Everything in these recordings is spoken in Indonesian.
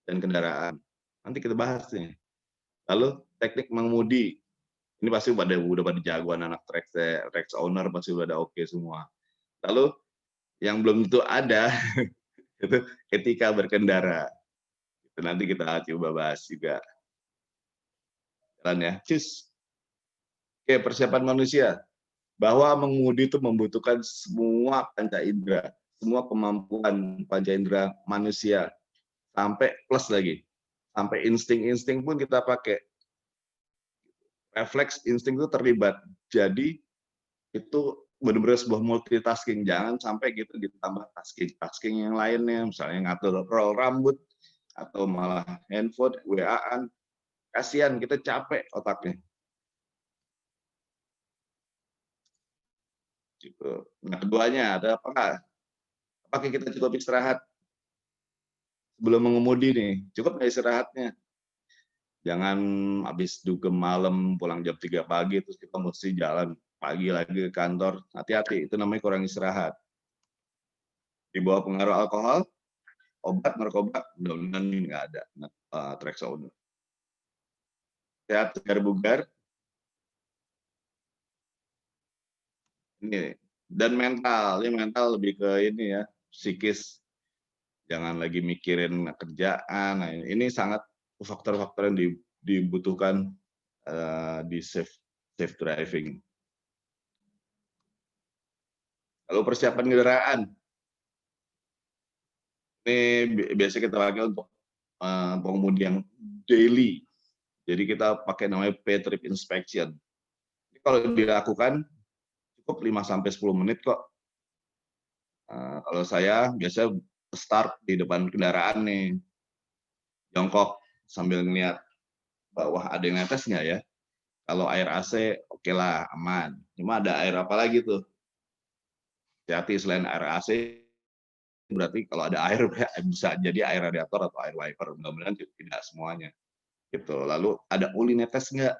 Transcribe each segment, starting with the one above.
dan kendaraan. Nanti kita bahas nih. Lalu teknik mengemudi, ini pasti udah pada jagoan anak Trax owner pasti udah oke semua. Lalu yang belum tentu ada itu etika berkendara. Itu nanti kita coba bahas juga. Jalan ya. Cus. Oke, persiapan manusia. Bahwa mengemudi itu membutuhkan semua panca indera, semua kemampuan panca indera manusia, sampai plus lagi. Sampai insting-insting pun kita pakai. Refleks insting itu terlibat. Jadi itu benar-benar sebuah multitasking. Jangan sampai gitu ditambah tasking yang lainnya, misalnya ngatur roll rambut atau malah handphone, WA-an. Kasihan, kita capek otaknya. Gitu. Nah, keduanya ada apakah kita cukup istirahat sebelum mengemudi nih? Cukup nggak istirahatnya? Jangan habis dugem malam pulang jam 3 pagi terus kita mesti jalan pagi lagi ke kantor. Hati-hati, itu namanya kurang istirahat. Di bawah pengaruh alkohol, obat, narkoba, mudah-mudahan nggak ada Trax owner. Sehat, segar, bugar. Ini dan mental, ini mental lebih ke ini ya, psikis. Jangan lagi mikirin kerjaan. Nah, ini sangat faktor-faktor yang dibutuhkan di safe driving. Lalu persiapan kendaraan. Ini biasa kita pakai untuk pengemudi yang daily. Jadi kita pakai namanya pay trip inspection. Ini kalau dilakukan cukup 5-10 menit kok. Kalau saya biasa start di depan kendaraan nih, jongkok sambil ngeliat bawah ada yang netes nggak ya. Kalau air AC oke lah, aman. Cuma ada air apa lagi tuh? Hati-hati, selain air AC berarti kalau ada air bisa jadi air radiator atau air wiper. Mudah-mudahan tidak semuanya. Gitu. Lalu ada uli netes nggak?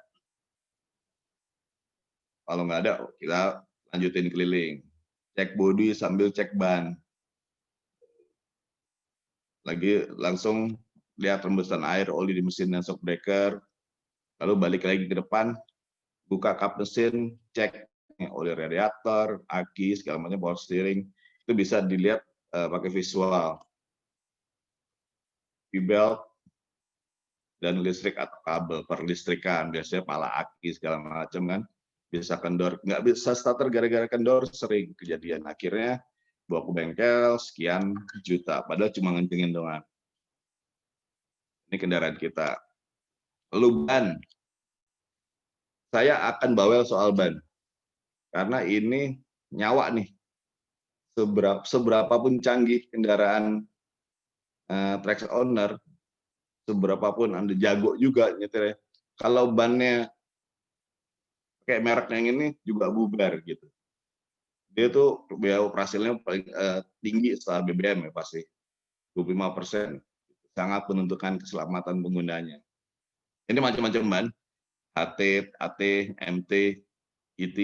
Kalau nggak ada, kita lanjutin keliling. Cek bodi sambil cek ban. Lagi langsung lihat rembesan air oli di mesin dan shock breaker. Lalu balik lagi ke depan, buka kap mesin, cek oli radiator, aki, segala macam, power steering. Itu bisa dilihat pakai visual. Belt dan listrik atau kabel perlistrikan, biasanya pala aki segala macam kan, bisa kendor, nggak bisa starter gara-gara kendor, sering kejadian. Akhirnya bawa ke bengkel sekian juta, padahal cuma ngencengin doang. Ini kendaraan kita. Lalu ban, saya akan bawel soal ban, karena ini nyawa nih. Seberapapun canggih kendaraan Trax owner, seberapapun Anda jago juga nyetirnya, kalau bannya kayak merek yang ini juga bubar gitu. Dia tuh biaya operasionalnya paling tinggi setelah BBM ya pasti, 25%. Sangat menentukan keselamatan penggunanya. Ini macam-macam ban, HT, AT, MT, IT.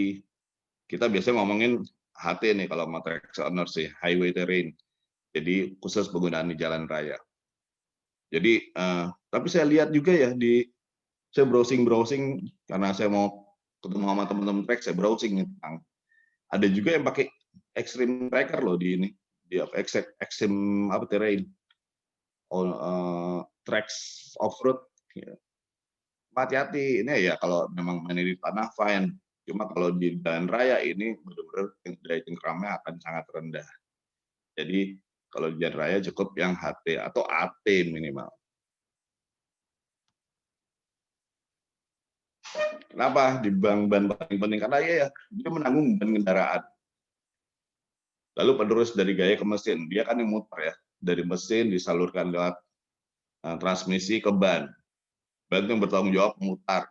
Kita biasanya ngomongin HT nih kalau sama Trax owner sih, highway terrain. Jadi khusus penggunaan di jalan raya. Jadi, tapi saya lihat juga ya saya browsing karena saya mau ketemu sama teman-teman Trax, saya browsing tentang ada juga yang pakai extreme tracker loh di ini, di extreme apa terrain, Trax off-road. Hati-hati, ini ya kalau memang main di tanah fine. Cuma kalau di jalan raya ini benar-benar daya cengkeramnya akan sangat rendah. Jadi kalau di jalan raya cukup yang HT atau AT minimal. Kenapa di ban paling penting? Karena ya dia menanggung ban kendaraan. Lalu penerus dari gaya ke mesin, dia kan yang muter ya. Dari mesin disalurkan lewat transmisi ke ban. Ban itu yang bertanggung jawab memutar,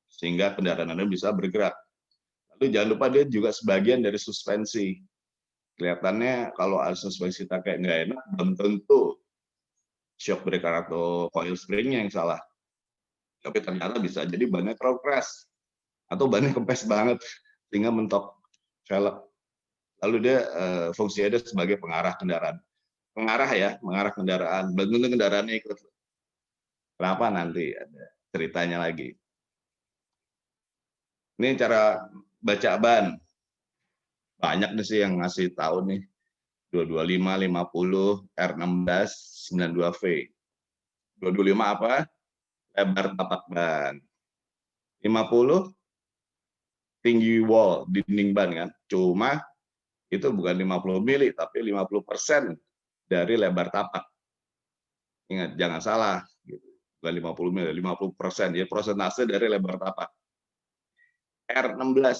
sehingga kendaraan Anda bisa bergerak. Lalu jangan lupa dia juga sebagian dari suspensi. Kelihatannya kalau ada suspensi kayak nggak enak, belum tentu shock breaker atau coil springnya yang salah. Tapi ternyata bisa jadi bannya terlalu keras atau bannya kempes banget sehingga mentok velg. Lalu dia fungsinya dia sebagai pengarah kendaraan. Mengarah kendaraan, belum tentu kendaraannya ikut Kenapa nanti ada ceritanya lagi. Ini cara baca ban. Banyak nih sih yang ngasih tahu nih. 225, 50, R16, 92V. 225 apa? Lebar tapak ban. 50 tinggi wall, dinding ban kan. Cuma itu bukan 50 mili, tapi 50% dari lebar tapak. Ingat, jangan salah. Bukan 50 mili, 50%. Jadi persentase dari lebar tapak. R16.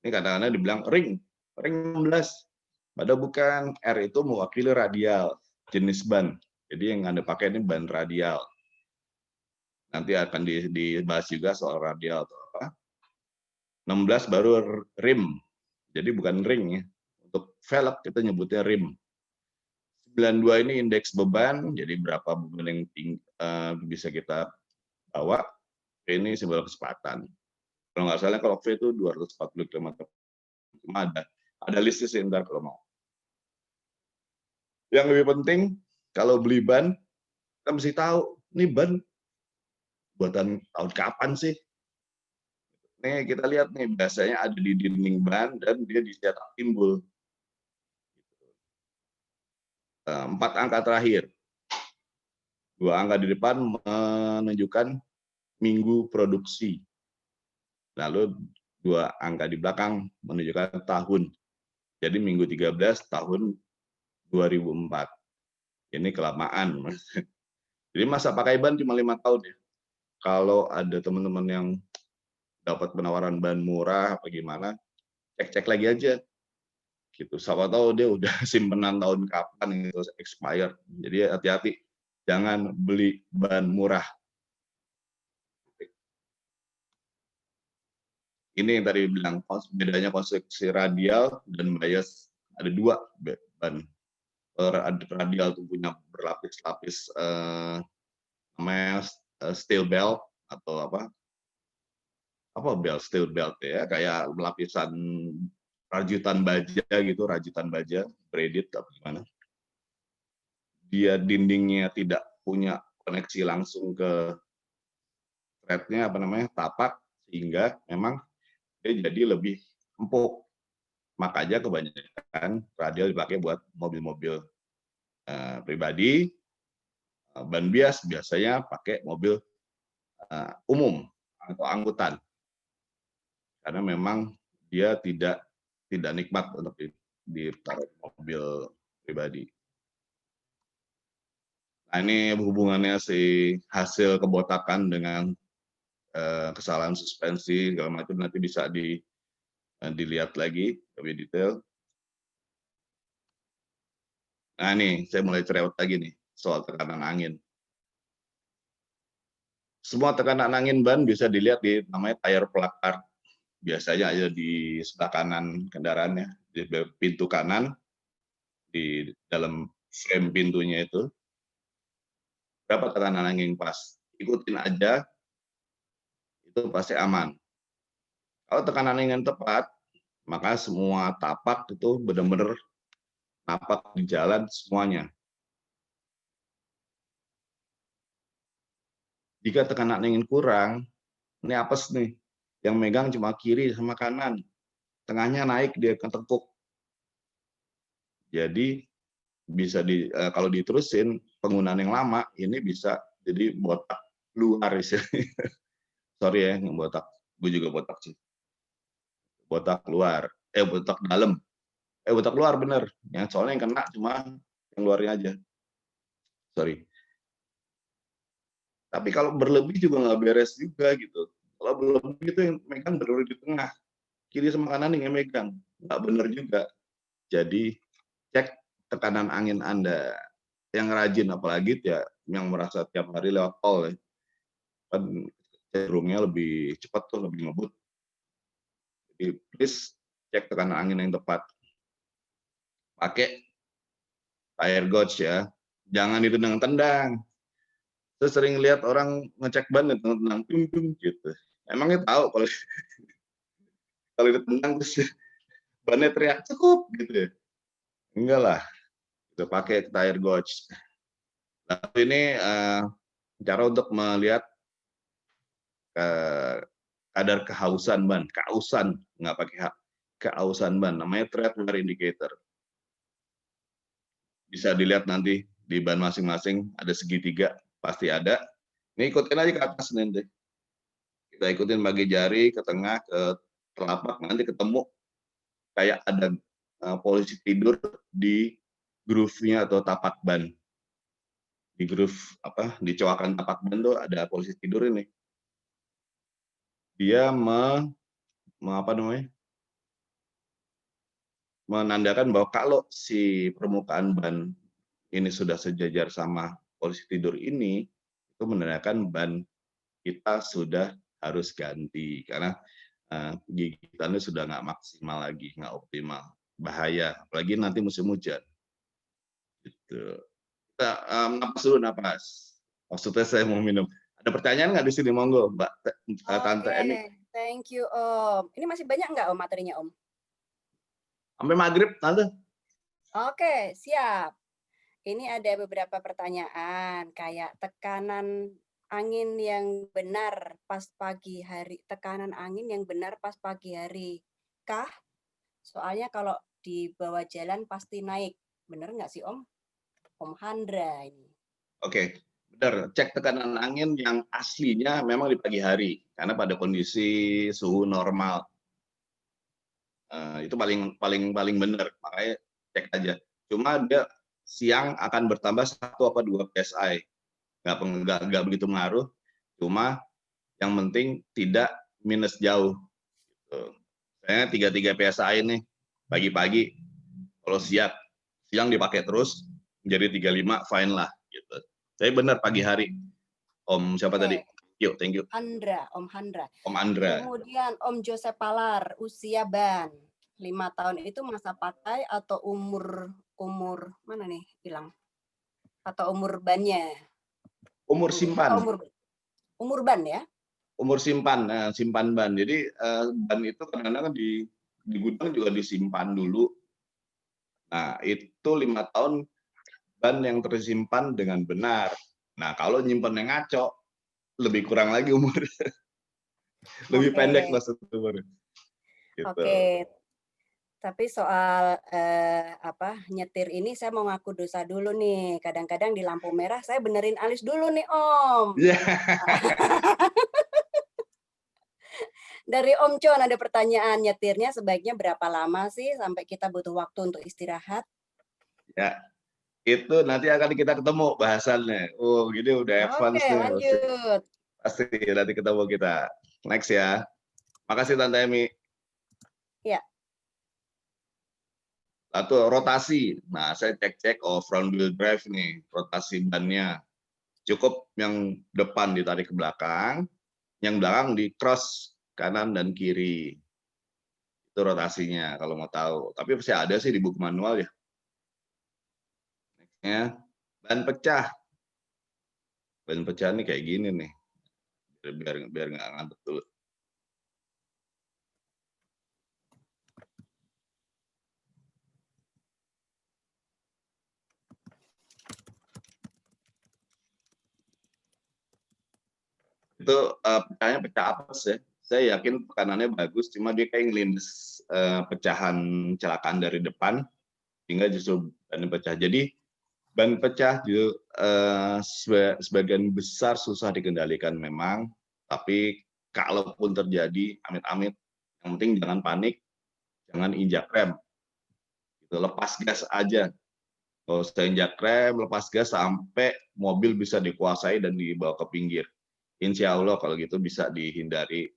Ini kadang-kadang dibilang ring 16. Padahal bukan, R itu mewakili radial, jenis ban. Jadi yang Anda pakai ini ban radial. Nanti akan dibahas juga soal radial atau apa. 16 baru rim. Jadi bukan ring ya. Untuk velg kita nyebutnya rim. 92 ini indeks beban, jadi berapa beban yang bisa kita bawa. Ini simbol kecepatan. Kalau nggak salah kalau V itu 240 km. Cuma ada listnya sih ntar kalau mau. Yang lebih penting, kalau beli ban, kita mesti tahu, ini ban buatan tahun kapan sih? Nih kita lihat nih, biasanya ada di dinding ban dan dia dicetak timbul. 4 angka terakhir. 2 angka di depan menunjukkan minggu produksi. Lalu 2 angka di belakang menunjukkan tahun. Jadi minggu 13 tahun 2004. Ini kelamaan. Jadi masa pakai ban cuma 5 tahun ya. Kalau ada teman-teman yang dapat penawaran ban murah apa gimana, cek-cek lagi aja. Gitu. Siapa tahu dia udah simpenan tahun kapan itu expired. Jadi hati-hati, jangan beli ban murah. Ini yang tadi bilang bedanya konstruksi radial dan bias. Ada 2 ban. Radial itu punya berlapis-lapis namanya steel belt atau apa belt, steel belt ya, kayak lapisan rajutan baja gitu, rajutan baja, braided atau gimana. Dia dindingnya tidak punya koneksi langsung ke threadnya tapak, sehingga memang dia jadi lebih empuk. Makanya kebanyakan radial dipakai buat mobil-mobil pribadi, ban bias biasanya pakai mobil umum atau angkutan, karena memang dia tidak nikmat untuk ditaruh mobil pribadi. Nah, ini hubungannya si hasil kebotakan dengan kesalahan suspensi segala macam, nanti bisa dilihat lagi lebih detail. Nah, ini saya mulai cerewet lagi nih soal tekanan angin. Semua tekanan angin ban bisa dilihat di namanya tire placard. Biasanya ada di sebelah kanan kendaraannya, di pintu kanan, di dalam frame pintunya itu. Berapa tekanan angin pas? Ikutin aja, itu pasti aman. Kalau tekanan angin tepat, maka semua tapak itu benar-benar napak di jalan semuanya. Jika tekanan angin kurang, ini apes nih, yang megang cuma kiri sama kanan, tengahnya naik dia ketekuk. Jadi bisa kalau diterusin penggunaan yang lama ini bisa jadi botak luar sih. Sorry ya, yang botak, gue juga botak sih. Botak luar, botak dalam, botak luar bener. Ya, soalnya yang kena cuma yang luarnya aja. Sorry. Tapi kalau berlebih juga nggak beres juga gitu. Kalau berlebih itu yang megang benar di tengah, kiri sama kanan yang megang, nggak bener juga. Jadi cek tekanan angin Anda yang rajin, apalagi ya yang merasa tiap hari lewat tol ya. Kan cenderungnya lebih cepat tuh, lebih ngebut. Jadi please cek tekanan angin yang tepat. Pakai tire gauge ya, jangan ditendang-tendang. Saya sering lihat orang ngecek ban ditendang gitu. Emangnya tahu kalau ditendang terus bannya teriak cukup gitu ya? Enggak lah, kita pakai tire gauge. Lalu ini cara untuk melihat kadar kehausan ban, keausan, nggak pakai H, keausan ban, namanya tread wear indicator. Bisa dilihat nanti di ban masing-masing ada segitiga, pasti ada. Ini ikutin aja ke atas nanti. Kita ikutin bagi jari ke tengah, ke telapak, nanti ketemu kayak ada posisi tidur di groove-nya atau tapak ban. Di groove di coakan tapak ban tuh ada posisi tidur ini. Dia menandakan bahwa kalau si permukaan ban ini sudah sejajar sama posisi tidur ini, itu menandakan ban kita sudah harus ganti karena gigitannya sudah nggak maksimal lagi, nggak optimal, bahaya. Apalagi nanti musim hujan. Gitu. Kita napas dulu, napas. Maksudnya saya mau minum. Ada pertanyaan nggak di sini, monggo, Mbak Tante Emi? Thank you Om. Ini masih banyak nggak Om materinya Om? Sampai maghrib, Tante. Oke, siap. Ini ada beberapa pertanyaan kayak tekanan angin yang benar pas pagi hari, tekanan angin yang benar pas pagi hari kah? Soalnya kalau di bawah jalan pasti naik. Bener nggak sih Om? Om Handra ini. Oke, benar. Cek tekanan angin yang aslinya memang di pagi hari karena pada kondisi suhu normal. Itu paling benar, makanya cek aja. Cuma dia siang akan bertambah 1 apa 2 PSI, nggak begitu ngaruh. Cuma yang penting tidak minus jauh. Gitu. Saya 3 PSI nih pagi-pagi, kalau siang dipakai terus menjadi 35 fine lah. Gitu. Tapi benar pagi hari. Om siapa tadi? Yuk, thank you. Om Handra. Om Andra. Kemudian Om Joseph Palar, usia ban 5 tahun itu masa pakai atau umur mana nih bilang? Atau umur bannya? Umur simpan. Umur ban ya? Umur simpan ban. Jadi ban itu kadang-kadang di gudang juga disimpan dulu. Nah, itu 5 tahun ban yang tersimpan dengan benar. Nah, kalau nyimpan yang ngaco, lebih kurang lagi umur. Lebih pendek maksud umur. Gitu. Oke. Tapi soal nyetir ini saya mau ngaku dosa dulu nih. Kadang-kadang di lampu merah saya benerin alis dulu nih Om. Yeah. Dari Om Con ada pertanyaan, nyetirnya sebaiknya berapa lama sih sampai kita butuh waktu untuk istirahat? Ya, itu nanti akan kita ketemu bahasannya. Oh, gini udah advance nih. Lanjut. Pasti nanti ketemu kita. Next ya. Makasih Tante Emi. Ya. Satu, rotasi. Nah, saya cek front wheel drive nih, rotasi bannya. Cukup yang depan ditarik ke belakang, yang belakang di cross kanan dan kiri. Itu rotasinya kalau mau tahu. Tapi pasti ada sih di buku manual ya. Nextnya, ban pecah. Ban pecah nih kayak gini nih. Biar nggak ngantuk dulu. Itu pecahnya pecah apes ya. Saya yakin tekanannya bagus, cuma dia kayak ngelindes pecahan celakaan dari depan, sehingga justru ban pecah. Jadi ban pecah sebagian besar susah dikendalikan memang, tapi kalaupun terjadi, amit-amit, yang penting jangan panik, jangan injak rem. Gitu, lepas gas aja. Kalau saya injak rem, lepas gas sampai mobil bisa dikuasai dan dibawa ke pinggir. Insya Allah kalau gitu bisa dihindari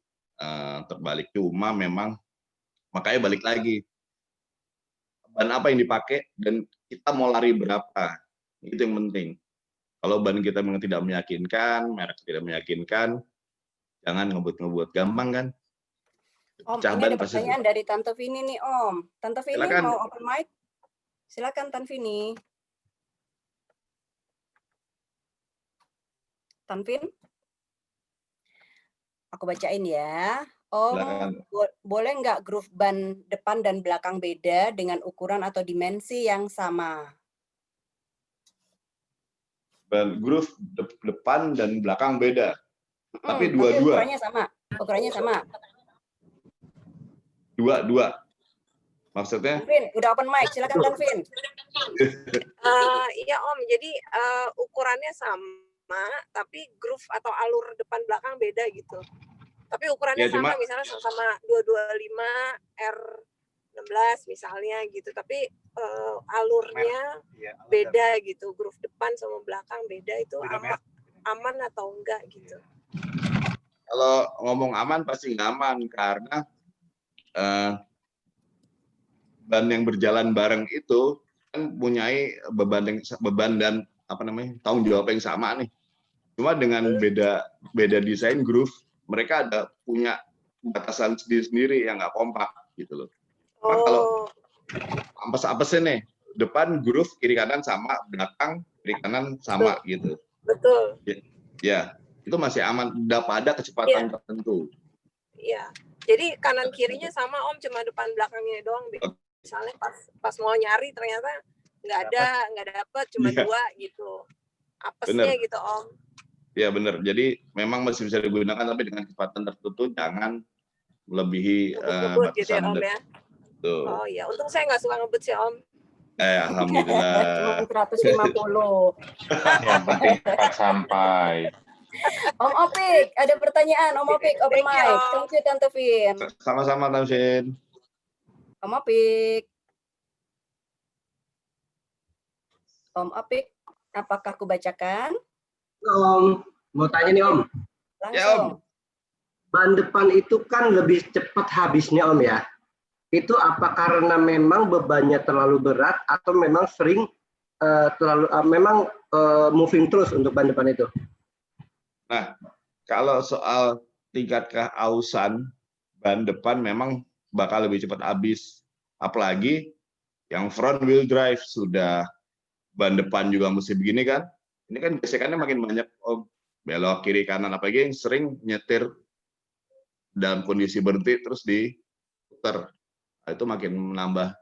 terbalik. Cuma memang makanya balik lagi, ban apa yang dipakai dan kita mau lari berapa, itu yang penting. Kalau ban kita memang tidak meyakinkan, merek tidak meyakinkan, jangan ngebut-ngebut, gampang kan? Om, ini ada pertanyaan dari Tante Vini nih Om. Tante Vini mau open mic? Silakan Tante Vini. Tanvin? Aku bacain ya. Om, boleh nggak groove ban depan dan belakang beda dengan ukuran atau dimensi yang sama? ban groove depan dan belakang beda. Tapi Tapi dua-dua. ukurannya sama. Ukurannya sama. Dua. Maksudnya? Vin, udah open mic, silakan Kang Vin. Iya Om, jadi ukurannya sama, tapi groove atau alur depan belakang beda gitu. Tapi ukurannya Ya, cuma, sama, misalnya sama 225 R16 misalnya gitu. Tapi alurnya beda gitu, groove depan sama belakang beda, itu aman atau enggak gitu. kalau ngomong aman pasti nggak aman karena ban yang berjalan bareng itu kan punyai beban dan tanggung jawab yang sama nih. Cuma dengan beda desain groove, mereka ada punya batasan sendiri yang nggak kompak gitu loh. Nah, kalau apes-apesnya nih, depan groove kiri kanan sama, belakang kiri kanan sama gitu. Betul. Ya, itu masih aman, udah pada kecepatan tertentu. Iya. Jadi kanan kirinya sama Om, cuma depan belakangnya doang. Misalnya pas mau nyari ternyata nggak dapet, cuma 2 gitu. Apesnya gitu Om. Ya benar. Jadi memang masih bisa digunakan tapi dengan kecepatan tertentu, jangan melebihi ngebut gitu ya Om ya. Tuh. Oh iya, untung saya nggak suka ngebut sih Om. Alhamdulillah. Cuma 150. Yang penting cepat sampai. Om Opik, ada pertanyaan. Om Opik, open mic. Thank you Tante Vin. Sama-sama Tante Vin. Om Opik. Om Opik, apakah aku bacakan? Om, mau tanya nih Om. Langsung. Ya, Om. Ban depan itu kan lebih cepat habisnya Om ya. Itu apa karena memang bebannya terlalu berat atau memang sering moving terus untuk ban depan itu? Nah, kalau soal tingkat keausan, ban depan memang bakal lebih cepat habis. Apalagi yang front wheel drive sudah ban depan juga mesti begini kan. Ini kan gesekannya makin banyak, Om. Belok kiri kanan, apalagi yang sering nyetir dalam kondisi berhenti terus diputar. Nah, itu makin menambah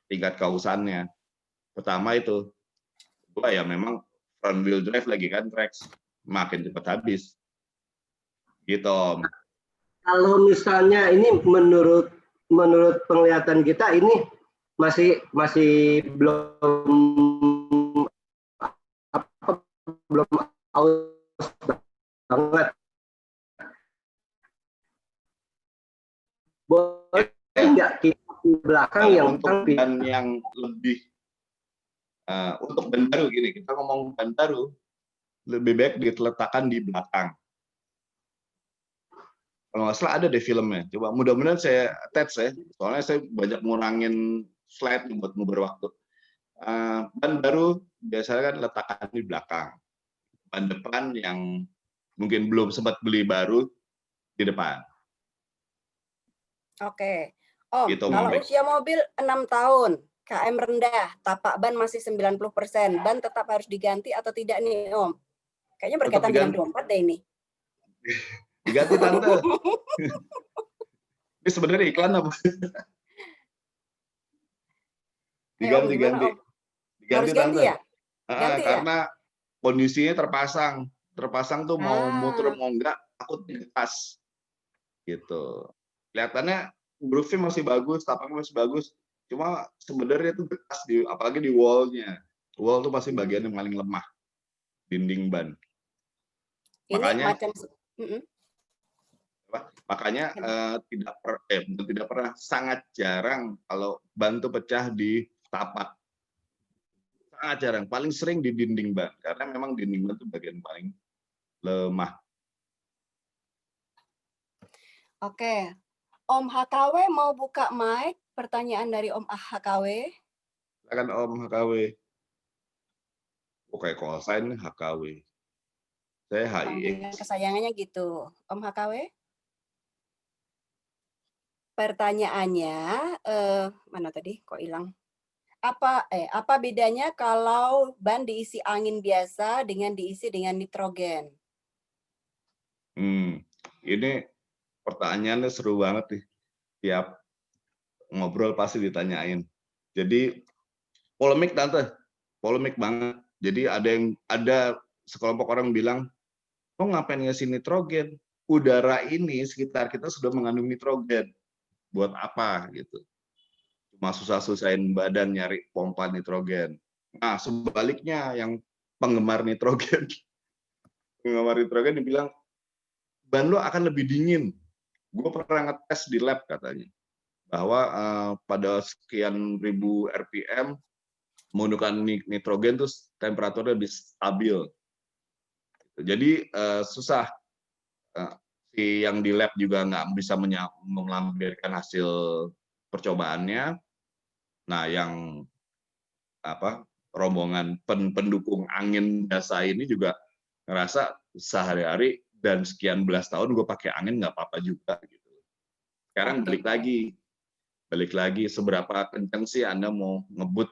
tingkat keausannya. Pertama itu. Kedua ya memang front wheel drive lagi kan, Rex. Makin cepat habis. Gitu, Om. Kalau misalnya ini menurut penglihatan kita ini masih belum aus banget. Boleh nggak kita di belakang yang untuk ban yang lebih untuk ban baru gini, kita ngomong ban baru lebih baik diletakkan di belakang. Kalau nggak salah ada deh filmnya. Coba mudah-mudahan saya attach ya. Soalnya saya banyak ngurangin slide buat ngubur waktu. Ban baru biasanya kan letakkan di belakang. Ban depan yang mungkin belum sempat beli baru di depan. Oke. Om, Gitu, kalau Mami. usia mobil 6 tahun, KM rendah, tapak ban masih 90%, ban tetap harus diganti atau tidak nih, Om? Kayaknya berkaitan dengan 24 deh ini. Diganti, Tante. Ini sebenarnya iklan apa? Diganti. Harus ganti ya? Ganti karena kondisinya terpasang tuh mau muter mau enggak, takut ngekas. Gitu. Kelihatannya groove-nya masih bagus, tapaknya masih bagus. Cuma sebenarnya itu bekas apalagi di wall-nya. Wall tuh pasti bagian yang paling lemah. Dinding ban. Makanya tidak pernah, sangat jarang kalau ban tuh pecah di tapak. Sangat jarang, paling sering di dinding ban karena memang dinding ban itu bagian paling lemah. Oke. Om HKW mau buka mic? Pertanyaan dari Om HKW. Silakan Om HKW. Oke, call sign HKW. Saya HIX. Kesayangannya gitu. Om HKW? Pertanyaannya mana tadi? Kok hilang? Apa bedanya kalau ban diisi angin biasa dengan diisi dengan nitrogen? Ini pertanyaannya seru banget nih. Tiap ngobrol pasti ditanyain. Jadi polemik Tante, polemik banget. Jadi ada sekelompok orang bilang, kok ngapain ngasih nitrogen? Udara ini sekitar kita sudah mengandung nitrogen. Buat apa gitu? Cuma susah-susahin badan nyari pompa nitrogen. Nah, sebaliknya yang penggemar nitrogen dibilang, ban lo akan lebih dingin. Gue pernah ngetes di lab katanya, bahwa pada sekian ribu RPM menggunakan nitrogen tuh temperaturnya lebih stabil. Jadi susah. Si yang di lab juga nggak bisa melampirkan hasil percobaannya. Nah, yang rombongan pendukung angin biasa ini juga ngerasa sehari-hari dan sekian belas tahun gue pakai angin nggak apa-apa juga gitu. Sekarang balik lagi seberapa kencang sih Anda mau ngebut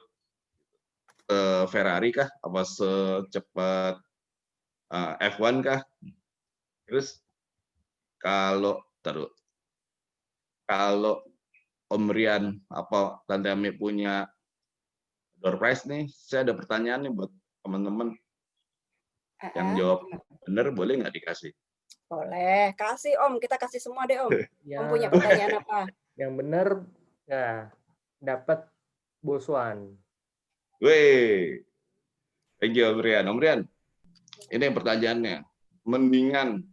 Ferrari kah? Apa secepat F1 kah? Terus kalau Om Rian apa Tante Ami punya door prize nih, saya ada pertanyaan nih buat teman-teman. Yang jawab benar boleh nggak dikasih? Boleh, kasih Om, kita kasih semua deh Om. Ya, Om punya pertanyaan apa? yang benar ya dapat Boswan. Weh, thank you Om Rian. Om Rian, ini pertanyaannya. Mendingan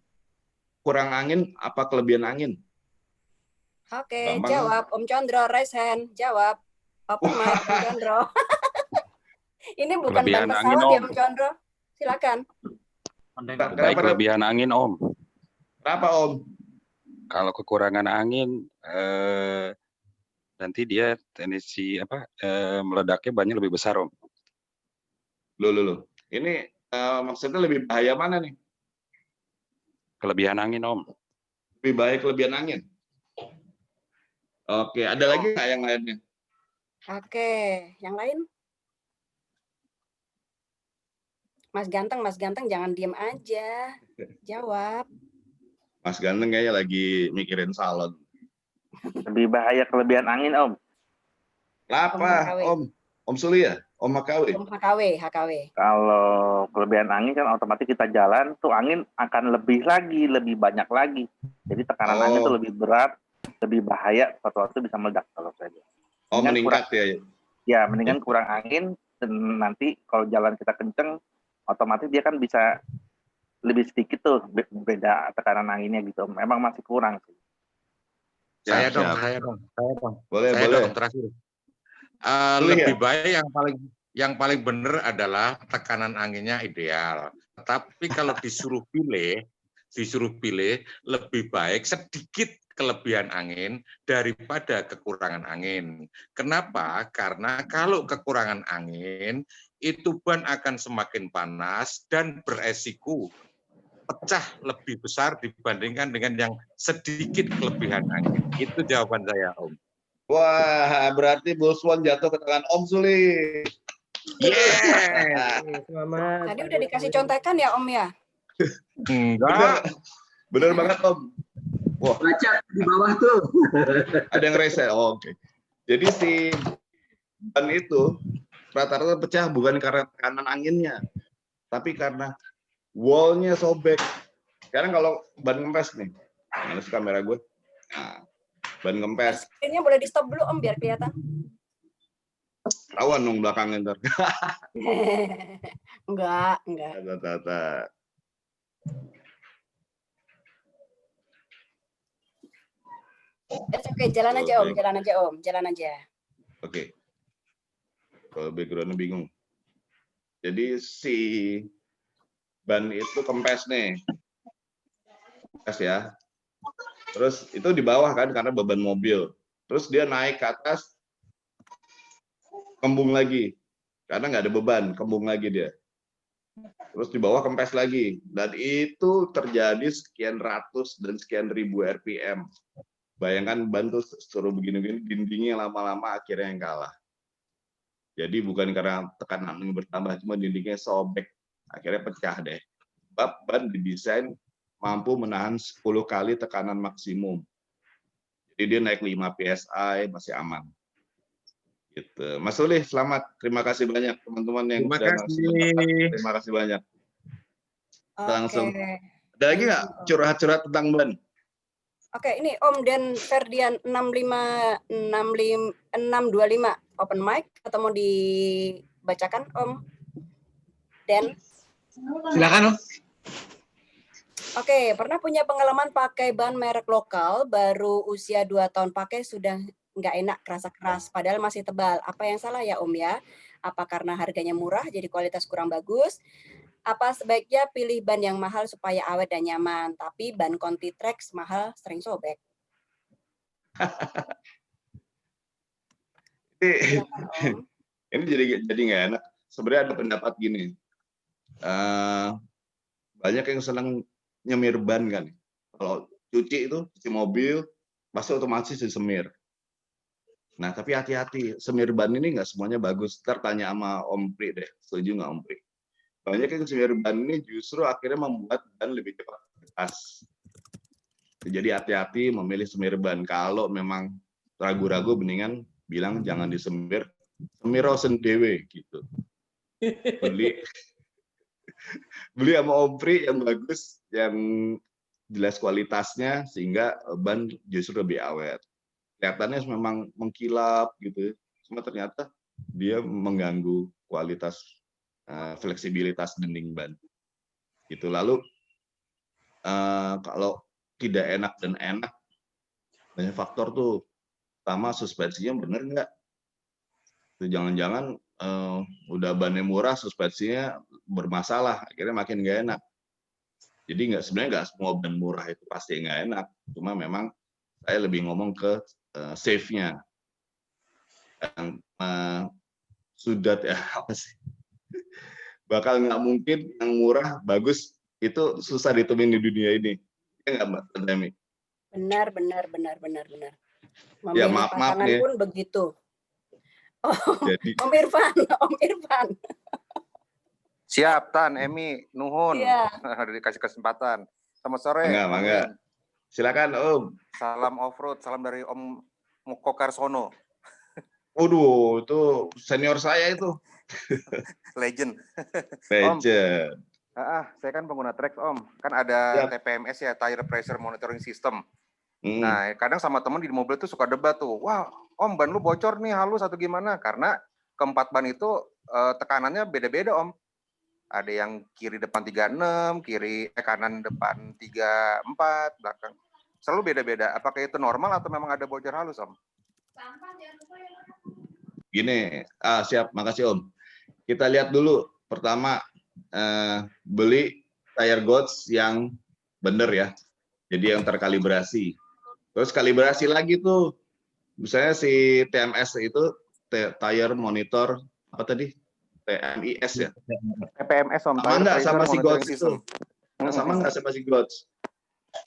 kurang angin apa kelebihan angin? Oke, jawab Om Condro, raise hand, jawab. Open mic Om Condro. Ini bukan ban pesawat ya Om Condro. Silakan. Baik kelebihan angin Om. Kenapa Om? Kalau kekurangan angin nanti dia tendensi meledaknya banyak lebih besar Om. Loh. Ini maksudnya lebih bahaya mana nih? Kelebihan angin Om. Lebih baik kelebihan angin. Oke, ada lagi nggak yang lainnya? Oke, yang lain? Mas Ganteng jangan diem aja. Jawab. Mas Ganteng kayaknya lagi mikirin salon. Lebih bahaya kelebihan angin Om. Kenapa Om? Om Suli ya? Om HKW? Om HKW. Kalau kelebihan angin kan otomatis kita jalan, tuh angin akan lebih banyak lagi. Jadi tekanan angin itu lebih berat, lebih bahaya, suatu waktu bisa meledak kalau saya lihat. Meningkat ya? Ya, mendingan kurang angin, dan nanti kalau jalan kita kenceng, otomatis dia kan bisa lebih sedikit tuh beda tekanan anginnya gitu. Memang masih kurang sih. Saya dong. Boleh. Dong, terakhir. Lebih baik yang paling benar adalah tekanan anginnya ideal. Tapi kalau disuruh pilih lebih baik sedikit kelebihan angin daripada kekurangan angin. Kenapa? Karena kalau kekurangan angin, itu ban akan semakin panas dan beresiko pecah lebih besar dibandingkan dengan yang sedikit kelebihan angin. Itu jawaban saya, Om. Wah, berarti Boswan jatuh ke tangan Om Suli. Yeah. Selamat. Tadi udah dikasih contekan ya Om ya? Enggak. Bener banget Om. Wah, baca di bawah tuh. Ada yang rese. Oke. Jadi si ban itu rata-rata pecah bukan karena tekanan anginnya, tapi karena wall-nya sobek. Sekarang kalau ban kempes nih, mana sih kamera gue? Nah, ban kempes. Screen-nya boleh di stop dulu Om biar kelihatan. Tawan dong belakangnya ntar. Enggak. Oke, jalan aja. Oke. Kalau background-nya bingung. Jadi si ban itu kempes nih. Kempes ya. Terus itu di bawah kan karena beban mobil. Terus dia naik ke atas, kembung lagi. Karena nggak ada beban, kembung lagi dia. Terus di bawah kempes lagi. Dan itu terjadi sekian ratus dan sekian ribu RPM. Bayangkan ban tuh suruh begini-begini, dindingnya lama-lama akhirnya yang kalah. Jadi bukan karena tekanan angin bertambah, cuma dindingnya sobek. Akhirnya pecah deh. Ban didesain mampu menahan 10 kali tekanan maksimum. Jadi dia naik 5 PSI masih aman. Gitu. Mas Uli, selamat. Terima kasih banyak teman-teman yang Terima sudah kasih. Terima kasih banyak. Kita langsung. Oke. Ada lagi nggak Thank you, Om. curhat-curhat tentang ban? Oke, ini Om Dan Ferdian 625 open mic atau mau dibacakan Om Dan? Silakan Om. Oke, pernah punya pengalaman pakai ban merek lokal, baru usia 2 tahun pakai sudah nggak enak, kerasa keras, padahal masih tebal. Apa yang salah ya Om ya? Apa karena harganya murah jadi kualitas kurang bagus? Apa sebaiknya pilih ban yang mahal supaya awet dan nyaman, tapi ban ContiTrex mahal sering sobek? Silakan, Om. Ini jadi nggak enak. Sebenarnya ada pendapat gini. Banyak yang senang nyemir ban kan. Kalau cuci mobil, pasti otomatis disemir. Nah, tapi hati-hati, semir ban ini nggak semuanya bagus. Ntar tanya sama Om Pri deh, setuju nggak Om Pri? Banyak yang semir ban ini justru akhirnya membuat ban lebih cepat keras. Jadi hati-hati memilih semir ban. Kalau memang ragu-ragu, mendingan bilang jangan disemir, semir sendiri gitu. Beli sama Om Pri yang bagus, yang jelas kualitasnya, sehingga ban justru lebih awet. Kelihatannya memang mengkilap gitu, cuma ternyata dia mengganggu kualitas fleksibilitas dinding ban. Gitu. Lalu kalau tidak enak dan enak, banyak faktor tuh. Pertama, suspensinya bener nggak? Jangan-jangan udah bannya murah, suspensinya bermasalah, akhirnya makin nggak enak. Jadi sebenarnya nggak semua ban murah itu pasti nggak enak, cuma memang saya lebih ngomong ke safe-nya. Yang sudah ya apa sih? Bakal nggak mungkin yang murah bagus itu susah ditemuin di dunia ini. Ya nggak Mbak Tami? Benar. Ya Memilih maaf pasangan nih. pun begitu. Oh, Jadi Om Irfan. Siap, Tan, Emi, Nuhun. Iya. Udah dikasih kesempatan. Selamat sore. Mangga. Silakan Om. Salam off-road, salam dari Om Muko Karsono. Waduh, itu senior saya itu. Legend. Legend. Om, saya kan pengguna Trex, Om. Kan ada TPMS ya, Tire Pressure Monitoring System. Nah, kadang sama temen di mobil tuh suka debat tuh. Wah, Om, ban lu bocor nih, halus atau gimana? Karena keempat ban itu tekanannya beda-beda, Om. Ada yang kiri depan 36, kanan depan 34, belakang. Selalu beda-beda. Apakah itu normal atau memang ada bocor halus, Om? Gini, siap, makasih Om. Kita lihat dulu. Pertama, beli tire gauge yang bener ya. Jadi yang terkalibrasi. Terus kalibrasi lagi tuh. Misalnya si TMS itu, Tire Monitor, apa tadi? TMIS ya? TPMS, Om. Sama nggak sama si gauge itu? Sama nggak sama si gauge?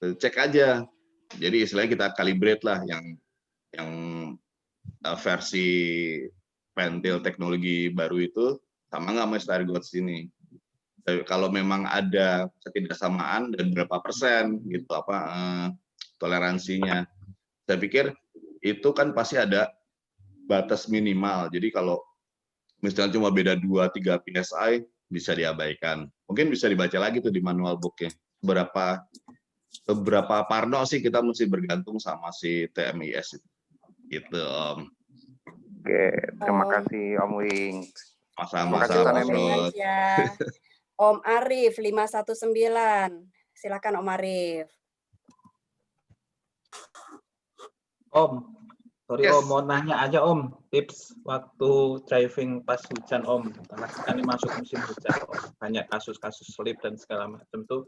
Cek aja. Jadi istilahnya kita calibrate lah yang versi pentil teknologi baru itu sama nggak sama tire gauge ini. Kalau memang ada ketidaksamaan dan berapa persen gitu toleransinya. Saya pikir itu kan pasti ada batas minimal. Jadi kalau misalnya cuma beda 2-3 PSI bisa diabaikan. Mungkin bisa dibaca lagi tuh di manual booknya. Beberapa parno sih kita mesti bergantung sama si TMIS itu. Gitu Om. Oke, terima kasih Om Wing. Sama-sama. Ya. Om Arif 519. Silakan Om Arif. Om, sorry Om, mau nanya aja Om, tips waktu driving pas hujan Om, karena sekarang masuk musim hujan Om, banyak kasus-kasus slip dan segala macam tuh.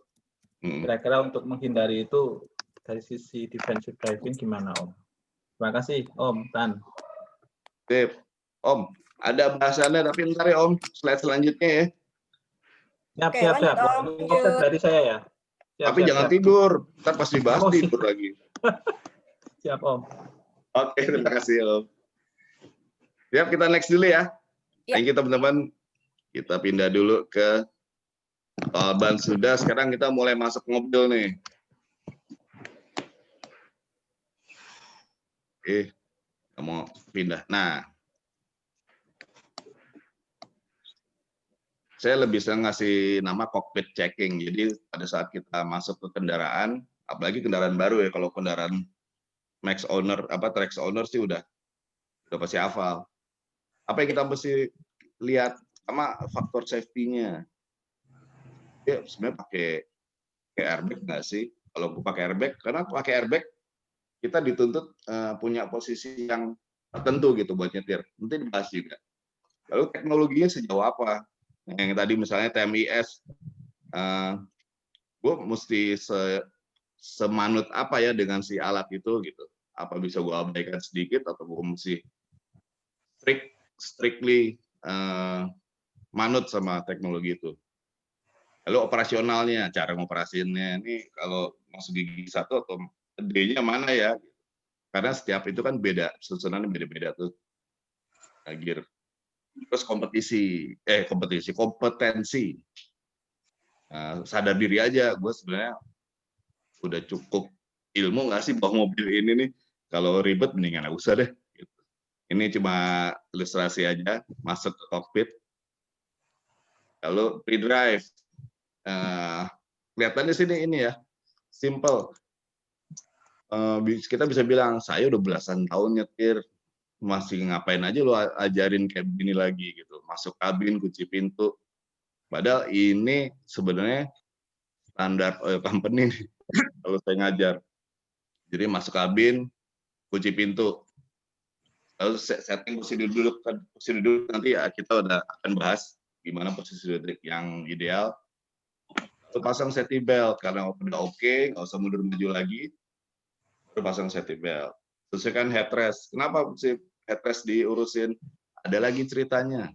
Kira-kira untuk menghindari itu dari sisi defensive driving gimana Om? Terima kasih Om Tan. Sip. Om, ada bahasannya tapi ntar ya Om, slide selanjutnya ya. Siap. Oke, dari saya ya. Tapi jangan tidur, ntar pas dibahas tidur lagi. Siap Om. Oke, terima kasih Om. Siap, kita next dulu ya. Thank you teman-teman. Kita pindah dulu ke ban sudah. Sekarang kita mulai masuk mobil nih. Oke, mau pindah. Nah, saya lebih sering ngasih nama cockpit checking. Jadi pada saat kita masuk ke kendaraan, apalagi kendaraan baru ya, kalau kendaraan max owner, trax owner sih udah pasti hafal. Apa yang kita mesti lihat sama faktor safety-nya. Ya sebenarnya pakai airbag nggak sih? Kalau pakai airbag, karena pakai airbag kita dituntut punya posisi yang tertentu gitu buat nyetir. Nanti dibahas juga. Lalu teknologinya sejauh apa? Yang tadi misalnya TMIS, gue mesti semanut apa ya dengan si alat itu gitu. Apa bisa gue abaikan sedikit atau gue mesti strictly manut sama teknologi itu. Lalu operasionalnya, cara ngoperasiinnya ini kalau masuk gigi 1 atau D-nya mana ya? Karena setiap itu kan beda, susunannya beda-beda tuh. Gear. Terus kompetensi. Sadar diri aja, gue sebenarnya udah cukup ilmu nggak sih bawa mobil ini nih. Kalau ribet mendingan nggak usah deh. Ini cuma ilustrasi aja, masuk ke cockpit. Lalu pre-drive. Kelihatannya sini ini ya, simple. Kita bisa bilang, saya udah belasan tahun nyetir, masih ngapain aja lo ajarin kayak begini lagi gitu. Masuk kabin, kunci pintu. Padahal ini sebenarnya standar oil company nih, kalau saya ngajar. Jadi masuk kabin, kunci pintu. Lalu setting posisi duduk nanti ya kita udah akan bahas gimana posisi duduk yang ideal. Lalu pasang safety belt karena udah oke, nggak usah mundur maju lagi. Lalu pasang safety belt. Sesuaikan headrest. Kenapa sih headrest diurusin? Ada lagi ceritanya.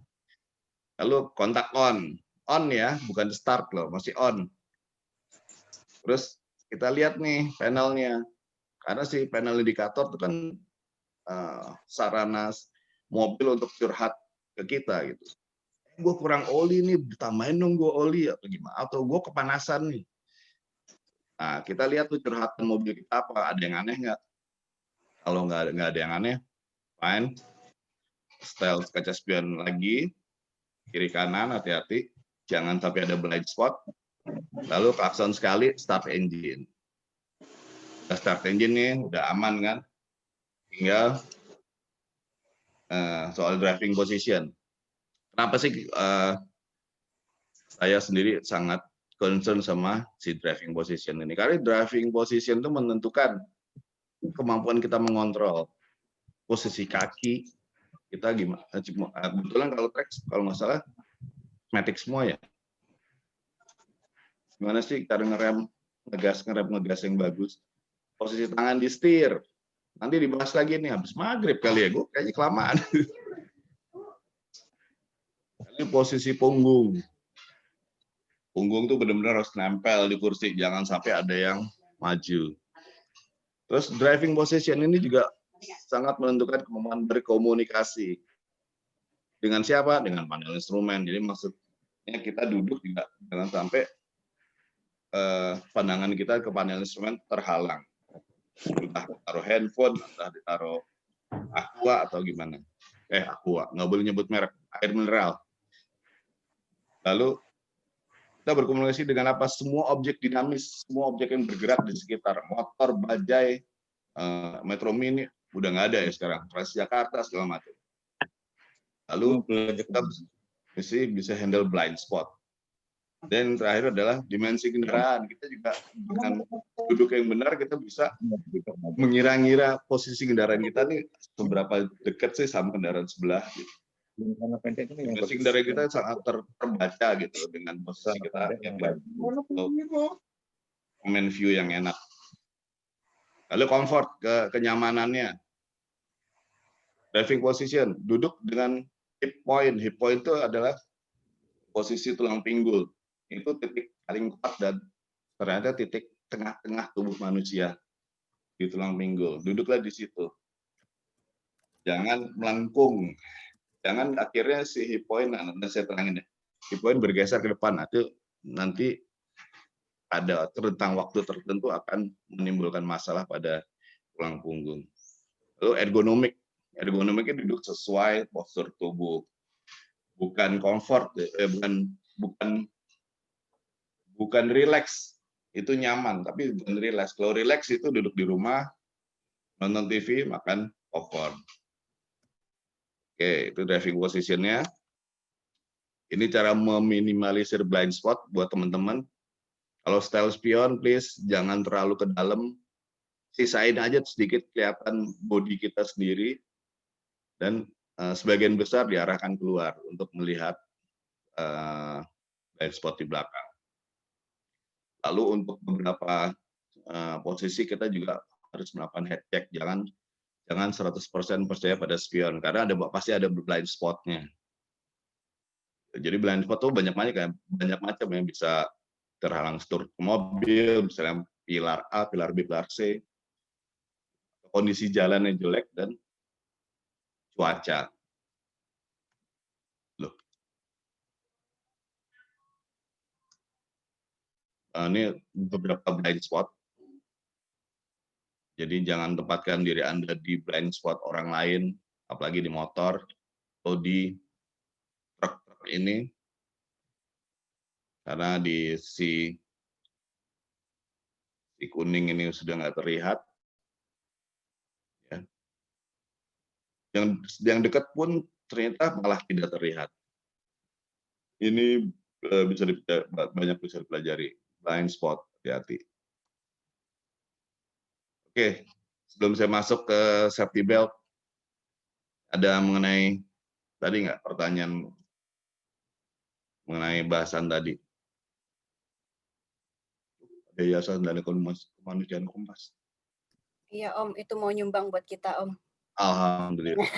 Lalu kontak on ya, bukan start loh, masih on. Terus kita lihat nih panelnya, karena si panel indikator itu kan sarana mobil untuk curhat ke kita gitu. Gue kurang oli nih, ditambahin dong gue oli atau gimana? Atau gue kepanasan nih. Nah kita lihat tuh curhatan mobil kita apa, ada yang aneh nggak? Kalau nggak ada yang aneh, fine. Setel kaca spion lagi, kiri kanan hati-hati, jangan sampai ada blind spot. Lalu klakson sekali, start engine. Udah start engine nih, udah aman kan? Tinggal soal driving position. Kenapa sih saya sendiri sangat concern sama si driving position ini? Karena driving position itu menentukan kemampuan kita mengontrol posisi kaki kita gimana. Kebetulan kalau tracks kalau nggak salah matic semua ya. Gimana sih cara ngerem ngegas yang bagus? Posisi tangan di setir. Nanti dibahas lagi nih habis maghrib kali ya, gue kayaknya kelamaan. Ini posisi punggung. Punggung tuh benar-benar harus nempel di kursi, jangan sampai ada yang maju. Terus driving position ini juga sangat menentukan kemampuan berkomunikasi. Dengan siapa? Dengan panel instrumen. Jadi maksudnya kita duduk juga jangan sampai pandangan kita ke panel instrumen terhalang. Entah ditaruh handphone, entah ditaruh aqua atau gimana. Aqua, nggak boleh nyebut merek, air mineral. Lalu kita berkomunikasi dengan apa? Semua objek dinamis, semua objek yang bergerak di sekitar. Motor, bajai, metro mini, udah nggak ada ya sekarang. Transjakarta, segala macam. Lalu kita bisa handle blind spot. Dan terakhir adalah dimensi kendaraan. Kita juga dengan duduk yang benar, kita bisa mengira-ngira posisi kendaraan kita nih seberapa dekat sih sama kendaraan sebelah. Gitu. Dimensi kendaraan kita sangat terbaca gitu dengan posisi kita yang baik. Command view yang enak. Lalu comfort, kenyamanannya. Driving position, duduk dengan hip point. Hip point itu adalah posisi tulang pinggul. Itu titik paling kuat dan ternyata titik tengah-tengah tubuh manusia di tulang pinggul. Duduklah di situ. Jangan melengkung. Jangan akhirnya si hip point, nanti saya terangin ya. Hip point bergeser ke depan. Nanti ada rentang waktu tertentu akan menimbulkan masalah pada tulang punggung. Lalu ergonomik. Ergonomiknya duduk sesuai postur tubuh. Bukan comfort, bukan bukan relax, itu nyaman, tapi bukan relax. Kalau relax itu duduk di rumah, nonton TV, makan popcorn. Oke, itu driving positionnya. Ini cara meminimalisir blind spot buat teman-teman. Kalau style spion, please jangan terlalu ke dalam. Sisain aja sedikit kelihatan body kita sendiri. Dan sebagian besar diarahkan keluar untuk melihat blind spot di belakang. Lalu untuk beberapa posisi kita juga harus melakukan head check. Jangan 100% percaya pada spion, karena pasti ada blind spotnya. Jadi blind spot tuh banyak macam yang bisa terhalang setir mobil, misalnya pilar A, pilar B, pilar C, kondisi jalan yang jelek, dan cuaca. Loh. Ini beberapa blind spot. Jadi jangan tempatkan diri Anda di blind spot orang lain, apalagi di motor atau di truk ini, karena di si kuning ini sudah nggak terlihat. Ya. Yang dekat pun ternyata malah tidak terlihat. Ini banyak bisa dipelajari. Blind spot, hati-hati. Oke, sebelum saya masuk ke safety belt, ada mengenai tadi nggak pertanyaan mengenai bahasan tadi? Yayasan dan Kemanusiaan Kompas. Iya Om, itu mau nyumbang buat kita Om. Alhamdulillah.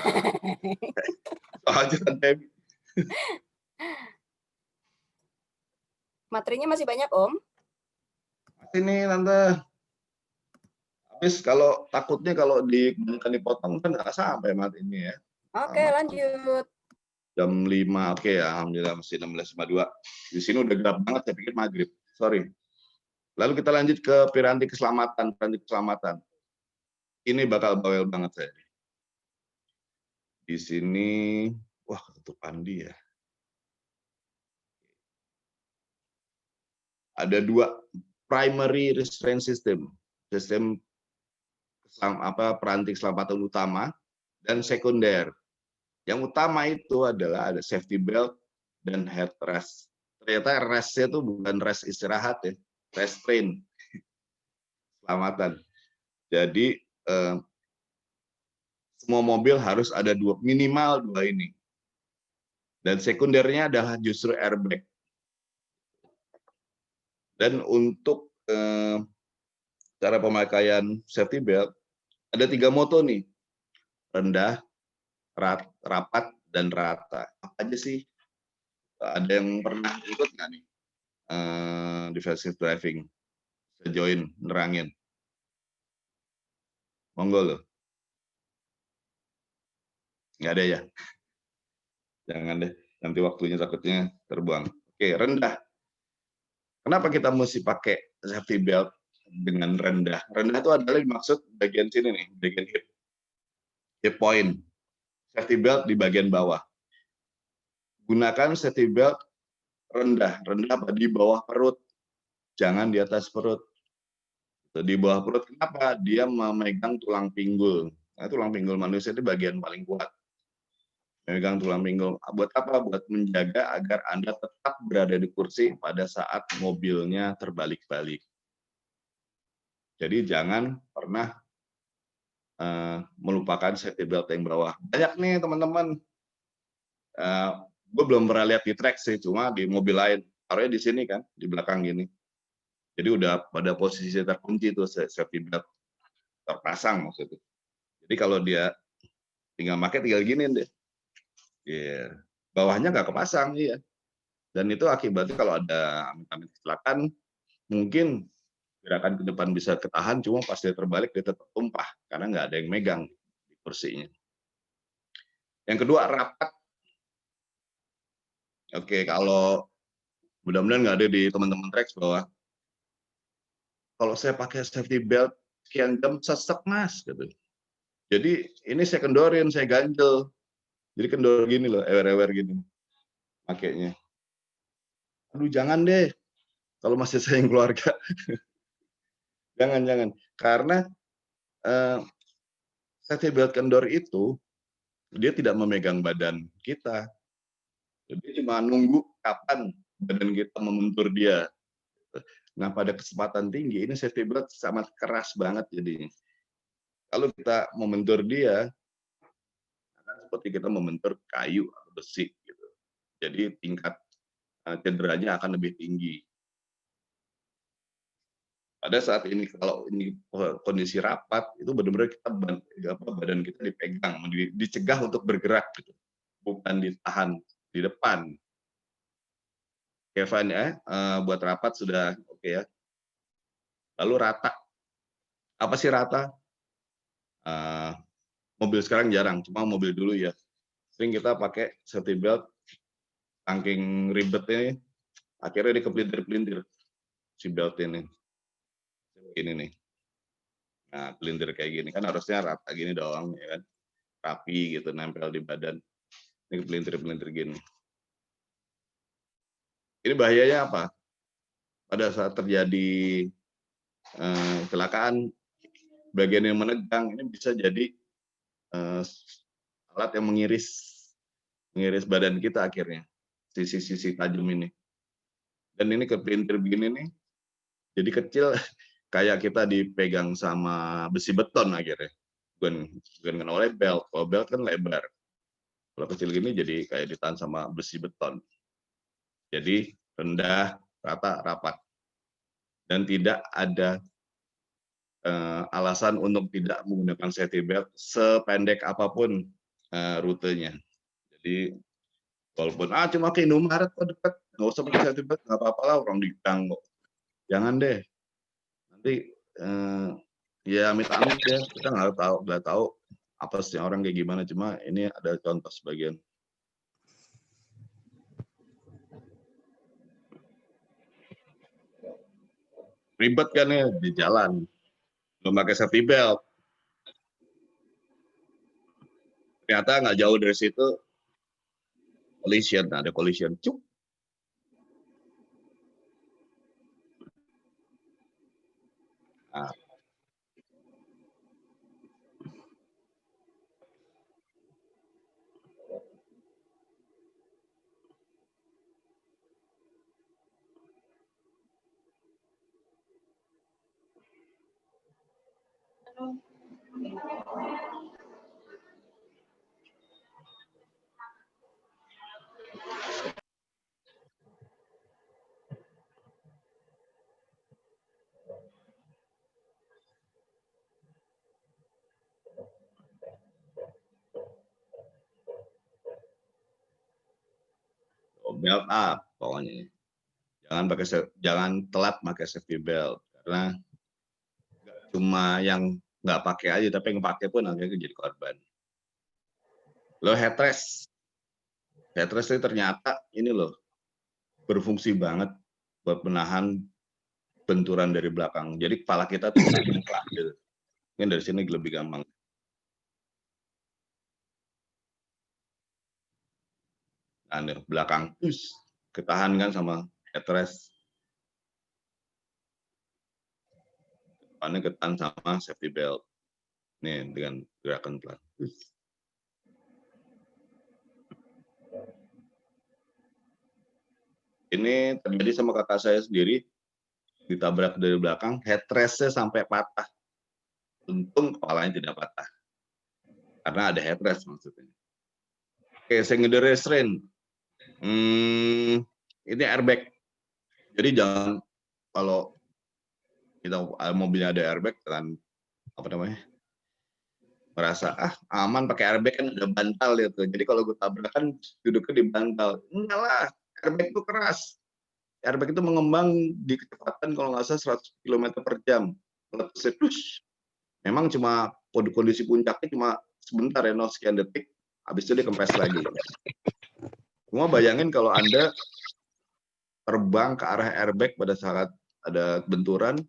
Soalnya Debbie. Materinya masih banyak Om? Masih nih Tante. Habis kalau takutnya kalau dipotong kan nggak sampai materinya ya. Oke, lanjut. Jam 5, oke ya, alhamdulillah masih 16.52. Di sini udah gelap banget, saya pikir maghrib. Sorry. Lalu kita lanjut ke piranti keselamatan. Ini bakal bawel banget saya. Di sini, wah ketutup Andi ya. Ada 2 primary restraint system peranti keselamatan utama dan sekunder. Yang utama itu adalah ada safety belt dan headrest. Ternyata rest-nya itu bukan rest istirahat ya, restraint, keselamatan. Jadi semua mobil harus ada minimal 2 ini. Dan sekundernya adalah justru airbag. Dan untuk cara pemakaian safety belt, ada 3 moto nih. Rendah, rapat, dan rata. Apa aja sih? Ada yang pernah ikut nggak nih? Defensive driving. Saya join, nerangin. Monggo loh. Nggak ada ya? Jangan deh, nanti waktunya takutnya terbuang. Oke, rendah. Kenapa kita mesti pakai safety belt dengan rendah? Rendah itu adalah dimaksud bagian sini nih, bagian hip point. Safety belt di bagian bawah. Gunakan safety belt rendah apa? Di bawah perut. Jangan di atas perut. Di bawah perut, kenapa? Dia memegang tulang pinggul. Nah, tulang pinggul manusia itu bagian paling kuat. Memegang tulang pinggul. Buat apa? Buat menjaga agar Anda tetap berada di kursi pada saat mobilnya terbalik-balik. Jadi jangan pernah melupakan safety belt yang bawah. Banyak nih teman-teman. Gue belum pernah lihat di track sih, cuma di mobil lain. Taruhnya di sini kan, di belakang gini. Jadi udah pada posisi terkunci tuh safety belt terpasang maksudnya. Jadi kalau dia tinggal gini deh. Yeah. Bawahnya nggak kepasang, iya. Dan itu akibatnya kalau ada amit-amit kecelakaan, mungkin gerakan ke depan bisa ketahan, cuma pas dia terbalik dia tetap tumpah karena nggak ada yang megang di kursinya. Yang kedua, rapat. Oke, kalau mudah-mudahan nggak ada di teman-teman tracks bahwa kalau saya pakai safety belt sekian jam sesek mas, gitu. Jadi ini saya kendorin, saya ganjel. Jadi kendor gini loh, ewer-ewer gini, pakainya. Aduh jangan deh, kalau masih sayang keluarga. Jangan. Karena safety belt kendor itu, dia tidak memegang badan kita. Jadi cuma nunggu kapan badan kita membentur dia. Nah, pada kecepatan tinggi, ini safety belt sangat keras banget jadinya. Kalau kita membentur dia, akan seperti kita membentur kayu atau besi. Gitu. Jadi tingkat cederanya akan lebih tinggi. Pada saat ini, kalau ini kondisi rapat, itu benar-benar kita badan kita dipegang, dicegah untuk bergerak, gitu. Bukan ditahan di depan. Kevin ya, buat rapat sudah oke ya. Lalu rata. Apa sih rata? Mobil sekarang jarang, cuma mobil dulu ya. Sering kita pakai safety belt, saking ribetnya, akhirnya dikepelintir-pelintir si belt ini. Ini nih. Nah, pelintir kayak gini kan harusnya rata gini doang, ya kan? Rapi gitu, nempel di badan. Ini pelintir-pelintir gini. Ini bahayanya apa? Pada saat terjadi kecelakaan, bagian yang menegang ini bisa jadi alat yang mengiris badan kita akhirnya, sisi-sisi tajam ini. Dan ini kepelintir begini nih, jadi kecil kayak kita dipegang sama besi beton akhirnya. Bukan kena oleh belt, kalau belt kan lebar. Kalau kecil gini jadi kayak ditahan sama besi beton. Jadi rendah, rata, rapat. Dan tidak ada alasan untuk tidak menggunakan safety belt sependek apapun rutenya. Jadi walaupun cuma ke Indomaret kok dekat, nggak usah pakai safety belt, nggak apa-apa lah, orang di gang kok. Jangan deh. Nanti ya amit-amit ya, kita nggak tahu apa sih orang kayak gimana, cuma ini ada contoh sebagian. Ribet kan ya di jalan, belum pakai safety belt. Ternyata nggak jauh dari situ collision, ada collision, cuk. Nah. Belt up pokoknya. Jangan telat pakai safety belt, karena cuma yang nggak pakai aja, tapi yang pakai pun akhirnya jadi korban. Lo headrest itu ternyata ini loh berfungsi banget buat menahan benturan dari belakang. Jadi kepala kita tuh mengeklak gitu. Mungkin dari sini lebih gampang. Nah, belakang ketahan kan sama headrest. Depannya ketahan sama safety belt. Nih dengan gerakan pelan. Ini terjadi sama kakak saya sendiri, ditabrak dari belakang, headrest-nya sampai patah. Untung kepalanya tidak patah, karena ada headrest maksudnya. Oke, secondary restraint. Ini airbag. Jadi jangan, kalau kita mobilnya ada airbag, kan apa namanya, merasa aman pakai airbag kan ada bantal gitu. Jadi kalau gue tabrakan duduknya di bantal. Enggak lah, airbag itu keras. Airbag itu mengembang di kecepatan kalau nggak salah 100 km per jam. Memang cuma kondisi puncaknya cuma sebentar ya, sekian detik, habis itu dia kempes lagi. Cuma bayangin kalau Anda terbang ke arah airbag pada saat ada benturan,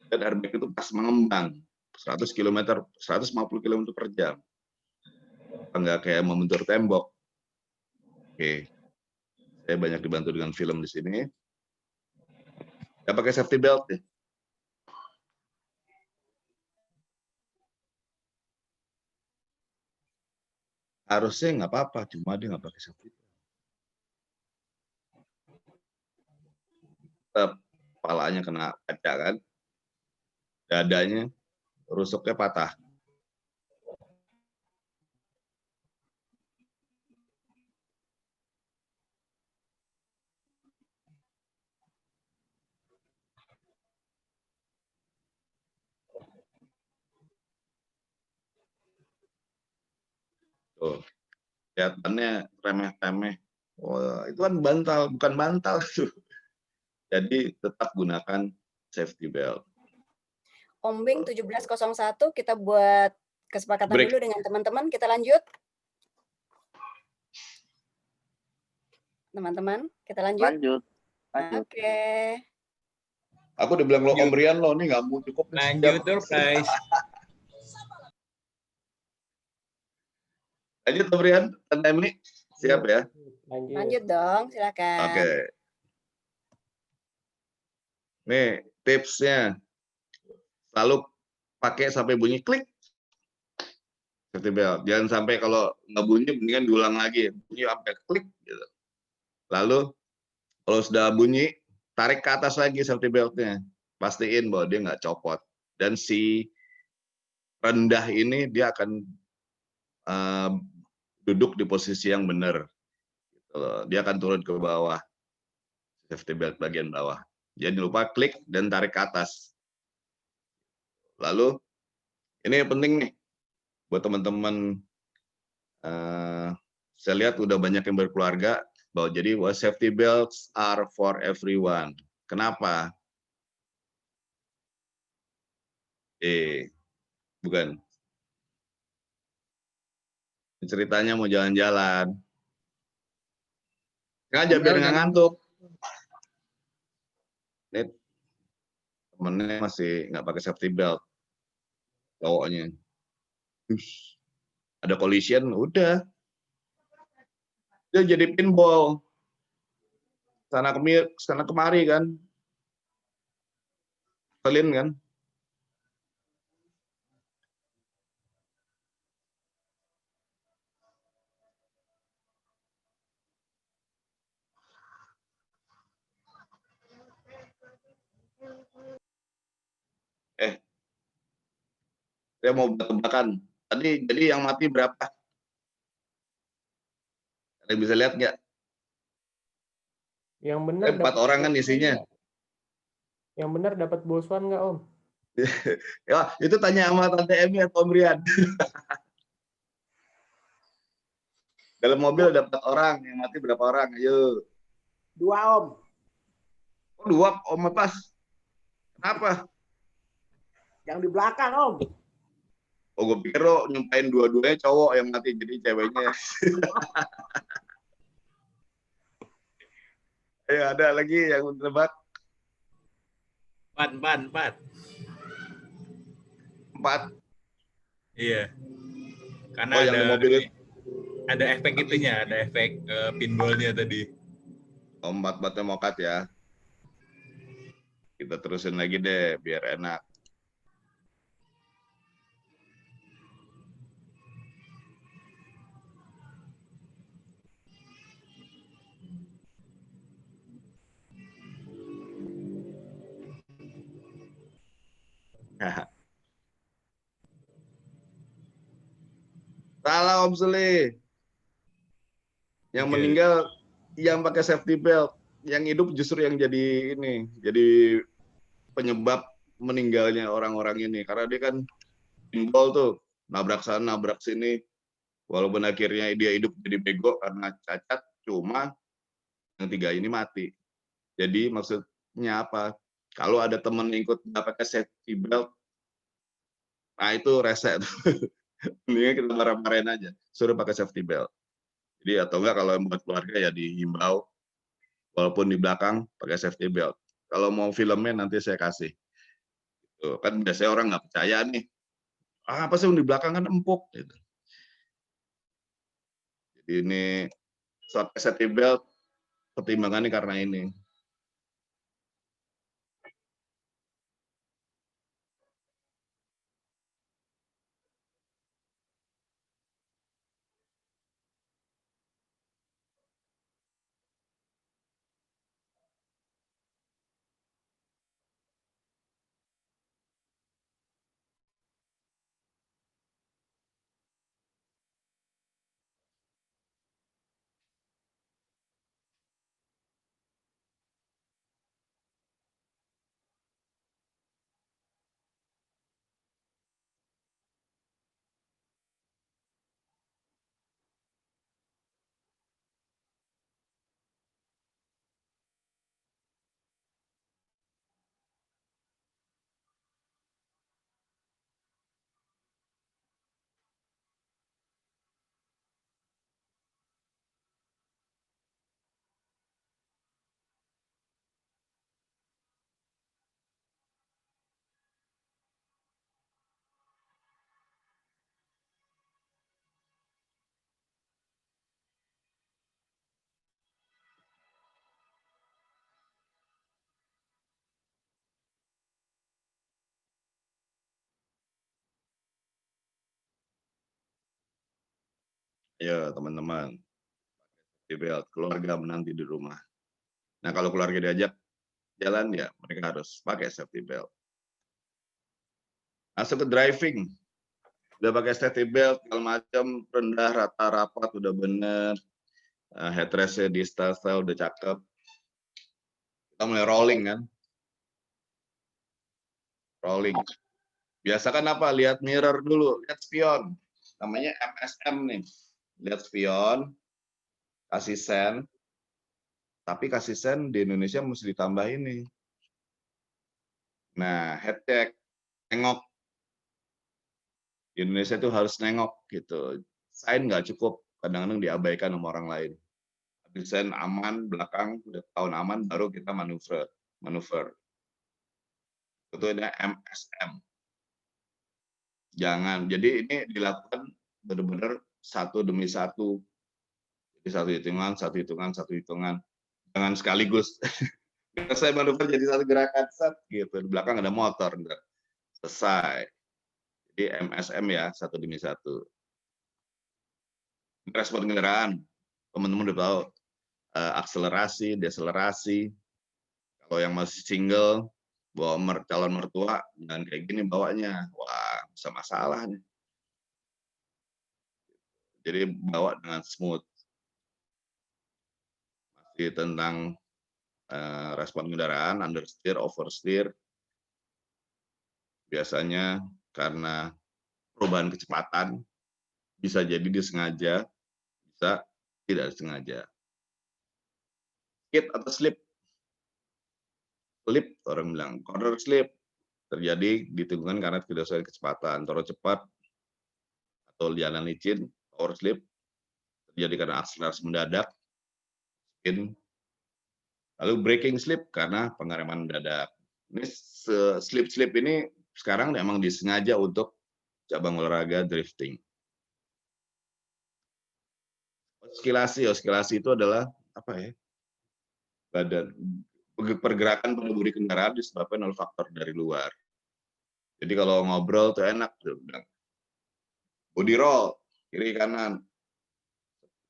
dan airbag itu pas mengembang 100 km, 150 km per jam. Enggak kayak membentur tembok. Oke. Saya banyak dibantu dengan film di sini. Nggak pakai safety belt ya. Harusnya nggak apa-apa, cuma dia nggak pakai safety belt. Kepalanya kena kaca kan, dadanya rusuknya patah. Tuh, kelihatannya remeh-temeh. Oh, itu kan bantal, bukan bantal tuh. Jadi tetap gunakan safety belt. Om Bing 1701 kita buat kesepakatan Break. dulu dengan teman-teman. Kita lanjut. Teman-teman, kita lanjut. Lanjut. Oke. Aku udah bilang lo Om Rian lo nih nggak mau cukup. Lanjut dong, guys. Lanjut Om Rian, Tante Emily, siap ya? Lanjut dong, silakan. Oke. Nih tipsnya, selalu pakai sampai bunyi klik safety belt. Jangan sampai kalau nggak bunyi, mendingan diulang lagi. Bunyi sampai klik. Gitu. Lalu kalau sudah bunyi, tarik ke atas lagi safety beltnya. Pastiin bahwa dia nggak copot. Dan si rendah ini dia akan duduk di posisi yang benar. Dia akan turun ke bawah. Safety belt bagian bawah. Jangan lupa klik dan tarik ke atas. Lalu, ini yang penting nih, buat teman-teman, saya lihat udah banyak yang berkeluarga, bahwa jadi safety belts are for everyone. Kenapa? Bukan. Ceritanya mau jalan-jalan. Sengaja biar nggak ngantuk. Ini temennya masih nggak pakai safety belt. Cowoknya. Ada collision, udah. Dia jadi pinball. Sana kemari kan. Selin kan. Saya mau tebakan. Tadi jadi yang mati berapa? Ada yang bisa lihat nggak? Yang benar 4 orang kan isinya. Yang benar dapat bosuan nggak, Om? Ya, itu tanya sama Tante Emi atau Om Rian. Dalam mobil ada 4 orang, yang mati berapa orang? Ayo. 2, Om. Oh, 2, Om pas. Kenapa? Yang di belakang, Om. Oh, gue pikir lo nyumpain dua-duanya cowok yang mati, jadi ceweknya. Ayo, ada lagi yang menebak? 4. Iya. Karena yang di mobil itu. Ada efek itunya, ada efek pinballnya tadi. 4 mokat ya. Kita terusin lagi deh, biar enak. Salah Om Suli. Yang meninggal yang pakai safety belt, yang hidup justru yang jadi ini, jadi penyebab meninggalnya orang-orang ini. Karena dia kan pinball tuh, nabrak sana, nabrak sini. Walaupun akhirnya dia hidup jadi bego karena cacat, cuma yang 3 ini mati. Jadi maksudnya apa? Kalau ada temen ikut nggak pakai safety belt, nah itu rese tuh. Mendingan kita marah-marahin aja, suruh pakai safety belt. Jadi atau enggak kalau buat keluarga ya dihimbau, walaupun di belakang pakai safety belt. Kalau mau filmnya nanti saya kasih. Tuh, kan biasanya orang nggak percaya nih. Apa sih di belakang kan empuk. Gitu. Jadi ini pakai safety belt pertimbangannya karena ini. Ya teman-teman, belt keluarga menanti di rumah. Nah kalau keluarga diajak jalan ya mereka harus pakai safety belt. Masuk ke driving, udah pakai safety belt, segala macam, rendah, rata, rapat, udah bener, headrestnya di style udah cakep. Kita mulai rolling kan, rolling. Biasa kan apa? Lihat mirror dulu, lihat spion, namanya MSM nih. Lihat spion, kasih sen, tapi kasih sen di Indonesia mesti ditambah ini. Nah, head check, nengok. Di Indonesia itu harus nengok gitu. Sign nggak cukup, kadang-kadang diabaikan sama orang lain. Habis sen aman, belakang udah tahun aman, baru kita manuver. Itu ada MSM. Jangan, jadi ini dilakukan benar-benar satu demi satu. Jadi satu hitungan. Jangan sekaligus. Saya manuver jadi satu gerakan set gitu. Di belakang ada motor, selesai. Jadi MSM ya, satu demi satu. Respon kendaraan, teman-teman udah tahu. Akselerasi, deselerasi. Kalau yang masih single, bawa calon mertua, dan kayak gini bawanya, wah bisa masalah nih. Jadi bawa dengan smooth. Masih tentang respon kendaraan, understeer, oversteer. Biasanya karena perubahan kecepatan, bisa jadi disengaja, bisa tidak disengaja. Skid atau slip. Slip, orang bilang. Corner slip terjadi di tikungan karena tidak sesuai kecepatan. Terlalu cepat atau jalan licin, power slip, terjadi karena akselerasi mendadak, spin. Lalu braking slip karena pengereman mendadak. Ini slip-slip ini sekarang memang disengaja untuk cabang olahraga drifting. Oscilasi itu adalah apa ya? Pergerakan pada bodi kendaraan disebabkan oleh faktor dari luar. Jadi kalau ngobrol tuh enak tuh bilang body roll kiri kanan.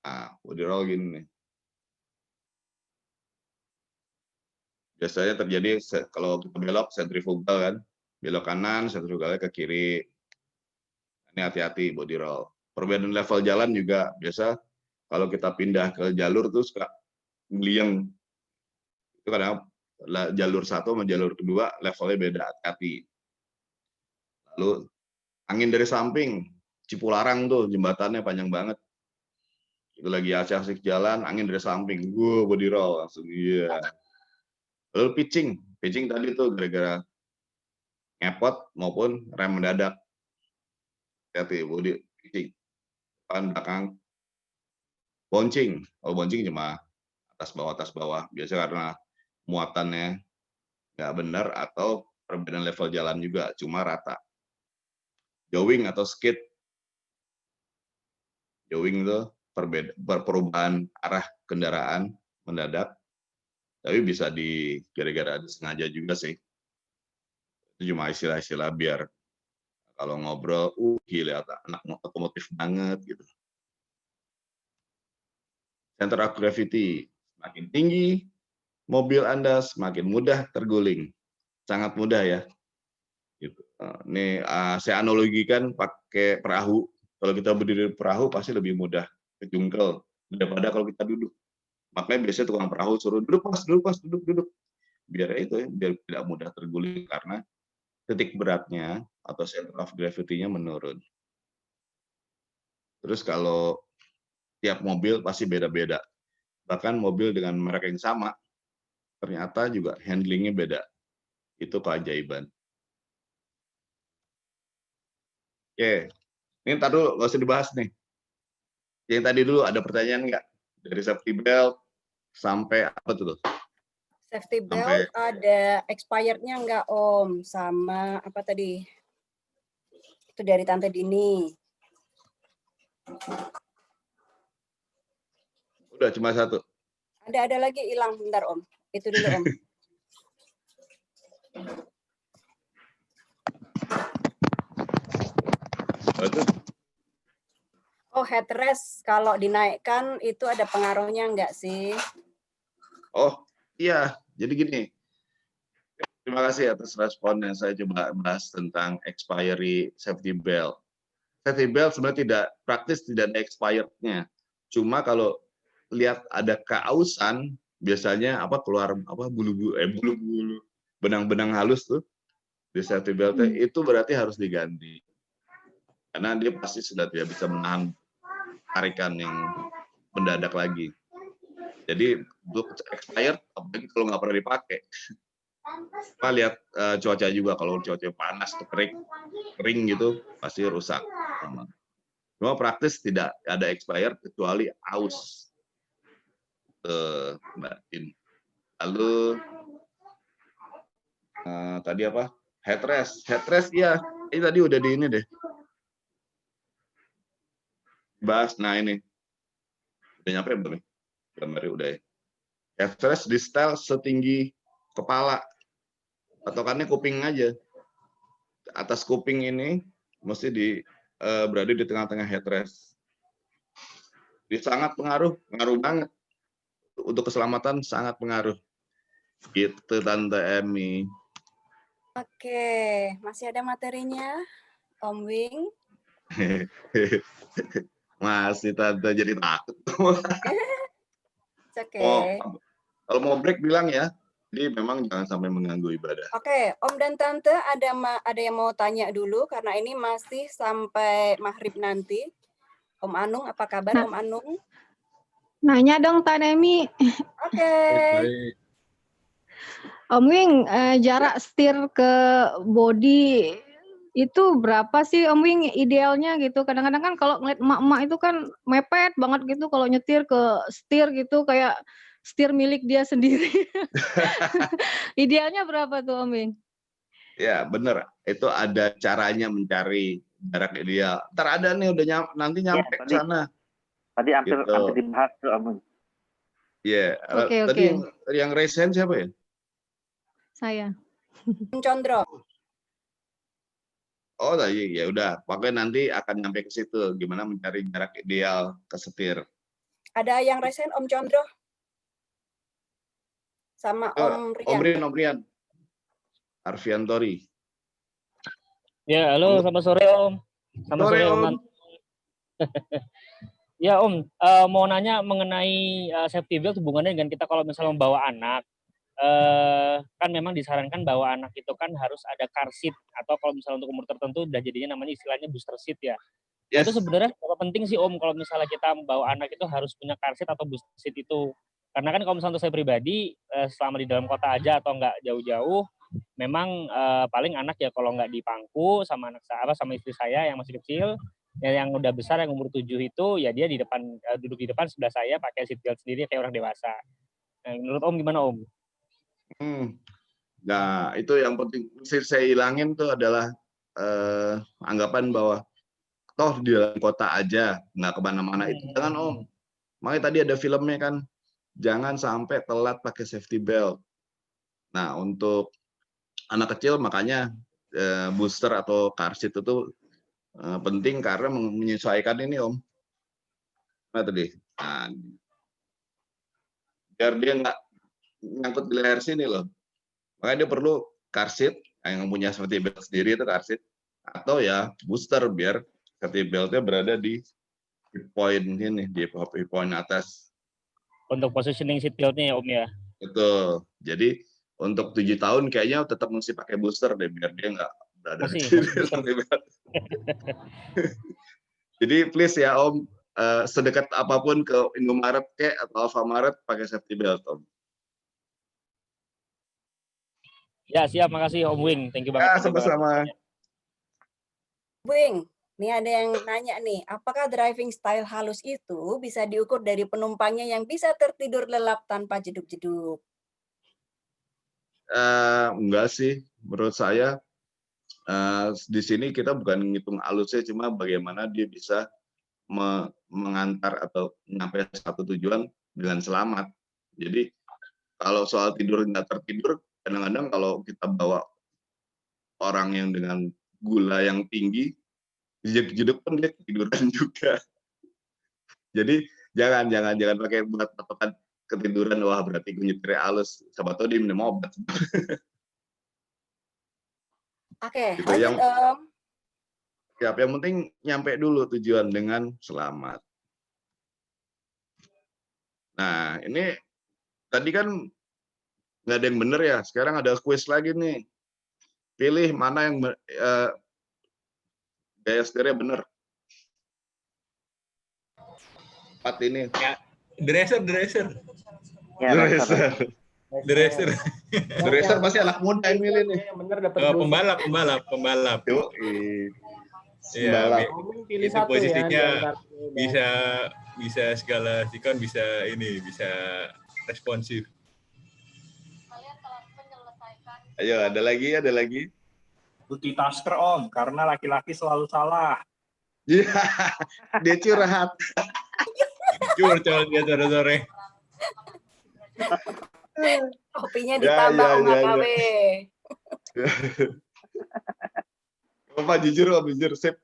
Nah, body roll gini nih. Biasanya terjadi kalau kita belok sentrifugal kan, belok kanan sentrifugalnya ke kiri. Ini hati-hati body roll. Perbedaan level jalan juga biasa kalau kita pindah ke jalur tuh suka ngelieng. Itu kadang jalur satu sama jalur kedua levelnya beda, hati-hati. Lalu angin dari samping, Cipularang tuh jembatannya panjang banget. Itu lagi asik-asik jalan, angin dari samping, body roll langsung iya. Lalu pitching tadi tuh gara-gara ngepot maupun rem mendadak. Hati-hati body pitching. Depan belakang. Bouncing, kalau bouncing cuma atas bawah. Biasa karena muatannya nggak benar atau perbedaan level jalan juga cuma rata. Jowing atau skid. Jowing itu perubahan arah kendaraan mendadak Tapi bisa gara-gara ada sengaja juga sih. Itu cuma istilah-istilah biar kalau ngobrol, gila anak otomotif banget gitu. Center of gravity semakin tinggi, mobil Anda semakin mudah terguling. Sangat mudah ya. Gitu. Ini saya analogikan pakai perahu. Kalau kita berdiri di perahu pasti lebih mudah kejungkel daripada kalau kita duduk. Makanya biasanya tukang perahu suruh duduk pas, duduk. Biar itu ya, biar tidak mudah terguling karena titik beratnya atau center of gravity-nya menurun. Terus kalau tiap mobil pasti beda-beda. Bahkan mobil dengan merek yang sama, ternyata juga handlingnya beda. Itu keajaiban. Oke, ini ntar dulu, nggak usah dibahas nih. Yang tadi dulu ada pertanyaan nggak? Dari safety belt sampai apa tuh? Safety belt ada expired-nya nggak Om? Sama apa tadi? Itu dari Tante Dini. Udah cuma satu. Ada lagi hilang, bentar Om. Itu dulu Om. Oh, headrest kalau dinaikkan itu ada pengaruhnya enggak sih? Oh, iya. Jadi gini. Terima kasih atas respon yang saya coba bahas tentang expiry safety belt. Safety belt sebenarnya tidak praktis, tidak ada expired-nya. Cuma kalau lihat ada keausan, biasanya keluar bulu-bulu benang-benang halus tuh di safety belt itu berarti harus diganti. Karena dia pasti sudah tidak bisa menahan tarikan yang mendadak lagi. Jadi untuk expired, apalagi kalau nggak pernah dipakai. Kita lihat cuaca juga, kalau cuaca panas tuh kering gitu pasti rusak. Cuma praktis tidak ada expired kecuali aus. Mbak Tin. Lalu tadi apa? Headrest ya. Ini tadi udah di ini deh. Bahas. Nah ini udah nyampe belum? Gambarnya udah ya. Headrest di setel setinggi kepala. Patokannya kuping aja. Atas kuping ini mesti berada di tengah-tengah headrest. Dia sangat pengaruh banget. Untuk keselamatan sangat pengaruh. Gitu Tante Emi. Oke, masih ada materinya, Om Wing? Masih Tante, jadi takut. Oke. Kalau mau break bilang ya. Jadi memang jangan sampai mengganggu ibadah. Oke, Om dan Tante ada yang mau tanya dulu karena ini masih sampai maghrib nanti. Om Anung, apa kabar Om Anung? Nanya dong Tante Emi. Oke. Om Wing, jarak setir ke body itu berapa sih Om Wing idealnya gitu? Kadang-kadang kan kalau ngeliat emak-emak itu kan mepet banget gitu kalau nyetir ke setir gitu kayak setir milik dia sendiri. Idealnya berapa tuh Om Wing? Ya bener, itu ada caranya mencari jarak ideal. Ntar ada nih udah nanti nyampe ke sana. Tadi hampir dibahas tuh Om. Iya. Oke. Tadi yang raise hand siapa ya? Saya. Condro. Oh tadi ya udah, pokoknya nanti akan nyampe ke situ gimana mencari jarak ideal ke setir. Ada yang raise hand Om Condro? Sama Om Rian. Om Rian. Arfiantori. Ya, halo, selamat sore Om. Selamat sore Om. Ya Om, mau nanya mengenai safety belt hubungannya dengan kita kalau misalnya membawa anak. Kan memang disarankan bahwa anak itu kan harus ada car seat atau kalau misalnya untuk umur tertentu udah jadinya namanya istilahnya booster seat ya. Yes. Itu sebenarnya berapa penting sih Om kalau misalnya kita membawa anak itu harus punya car seat atau booster seat itu? Karena kan kalau misalnya untuk saya pribadi selama di dalam kota aja atau nggak jauh-jauh, memang paling anak ya kalau nggak di pangku sama anak sama istri saya yang masih kecil, yang udah besar yang umur 7 itu ya dia di depan duduk di depan sebelah saya pakai seat belt sendiri kayak orang dewasa. Nah, menurut Om gimana Om? Nah itu yang penting saya hilangin tuh adalah anggapan bahwa toh di dalam kota aja nggak kemana-mana itu jangan Om. Makanya tadi ada filmnya kan jangan sampai telat pakai safety belt. Nah, untuk anak kecil makanya booster atau car seat itu penting karena menyesuaikan ini Om. Nah, tadi. Nah, biar dia nggak nyangkut di leher sini loh. Makanya dia perlu car seat yang punya safety belt sendiri itu car seat, atau ya booster biar safety beltnya berada di hip point ini, di hip point atas. Untuk positioning seat beltnya ya Om ya. Betul. Jadi untuk 7 tahun kayaknya tetap mesti pakai booster deh biar dia nggak berada Masih di booster. safety belt. Jadi please ya Om, sedekat apapun ke Indomaret kayak atau Alfamaret pakai safety belt Om. Ya siap, makasih Om Wing, thank you banget. Ya, sama-sama. Wing, nih ada yang nanya nih, apakah driving style halus itu bisa diukur dari penumpangnya yang bisa tertidur lelap tanpa jeduk-jeduk? Enggak sih, menurut saya di sini kita bukan ngitung halusnya, cuma bagaimana dia bisa mengantar atau sampai satu tujuan dengan selamat. Jadi kalau soal tidur nggak tertidur, kadang-kadang kalau kita bawa orang yang dengan gula yang tinggi, jeduk-jeduk pun dia tiduran juga. Jadi jangan pakai buat patokan ketiduran, wah berarti gue nyetirnya halus. Siapa tahu dia minum obat. Oke, Gitu. lanjut Om. Ya, yang penting nyampe dulu tujuan dengan selamat. Nah, ini tadi kan nggak ada yang bener ya. Sekarang ada quiz lagi nih. Pilih mana yang gaya setirnya bener. 4 ini. Ya, dresser. Ya, Dresser pasti anak muda yang milih nih. Pembalap. Iya, Pilih itu satu posisinya ya, bisa segala sikon, bisa responsif. Ayo, ada lagi. Multitasker Om, karena laki-laki selalu salah. Iya, dia curhat. Curhat dia sore-sore. Kopinya ditambah Om HKW. Bapak jujur sip.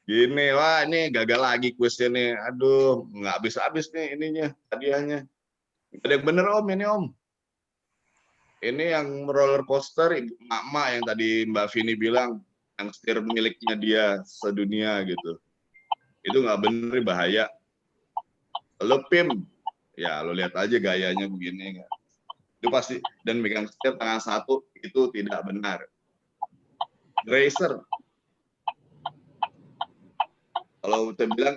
Gini, wah ini gagal lagi kuisnya nih. Aduh, nggak habis-habis nih ininya, hadiahnya. Nggak ada yang bener Om, ini Om. Ini yang roller coaster, Mak yang tadi Mbak Vini bilang, yang setir miliknya dia sedunia gitu. Itu nggak bener, bahaya. Lo PIM, ya lo lihat aja gayanya begini. Itu pasti, dan megang setir tangan satu, itu tidak benar. Racer. Kalau kita bilang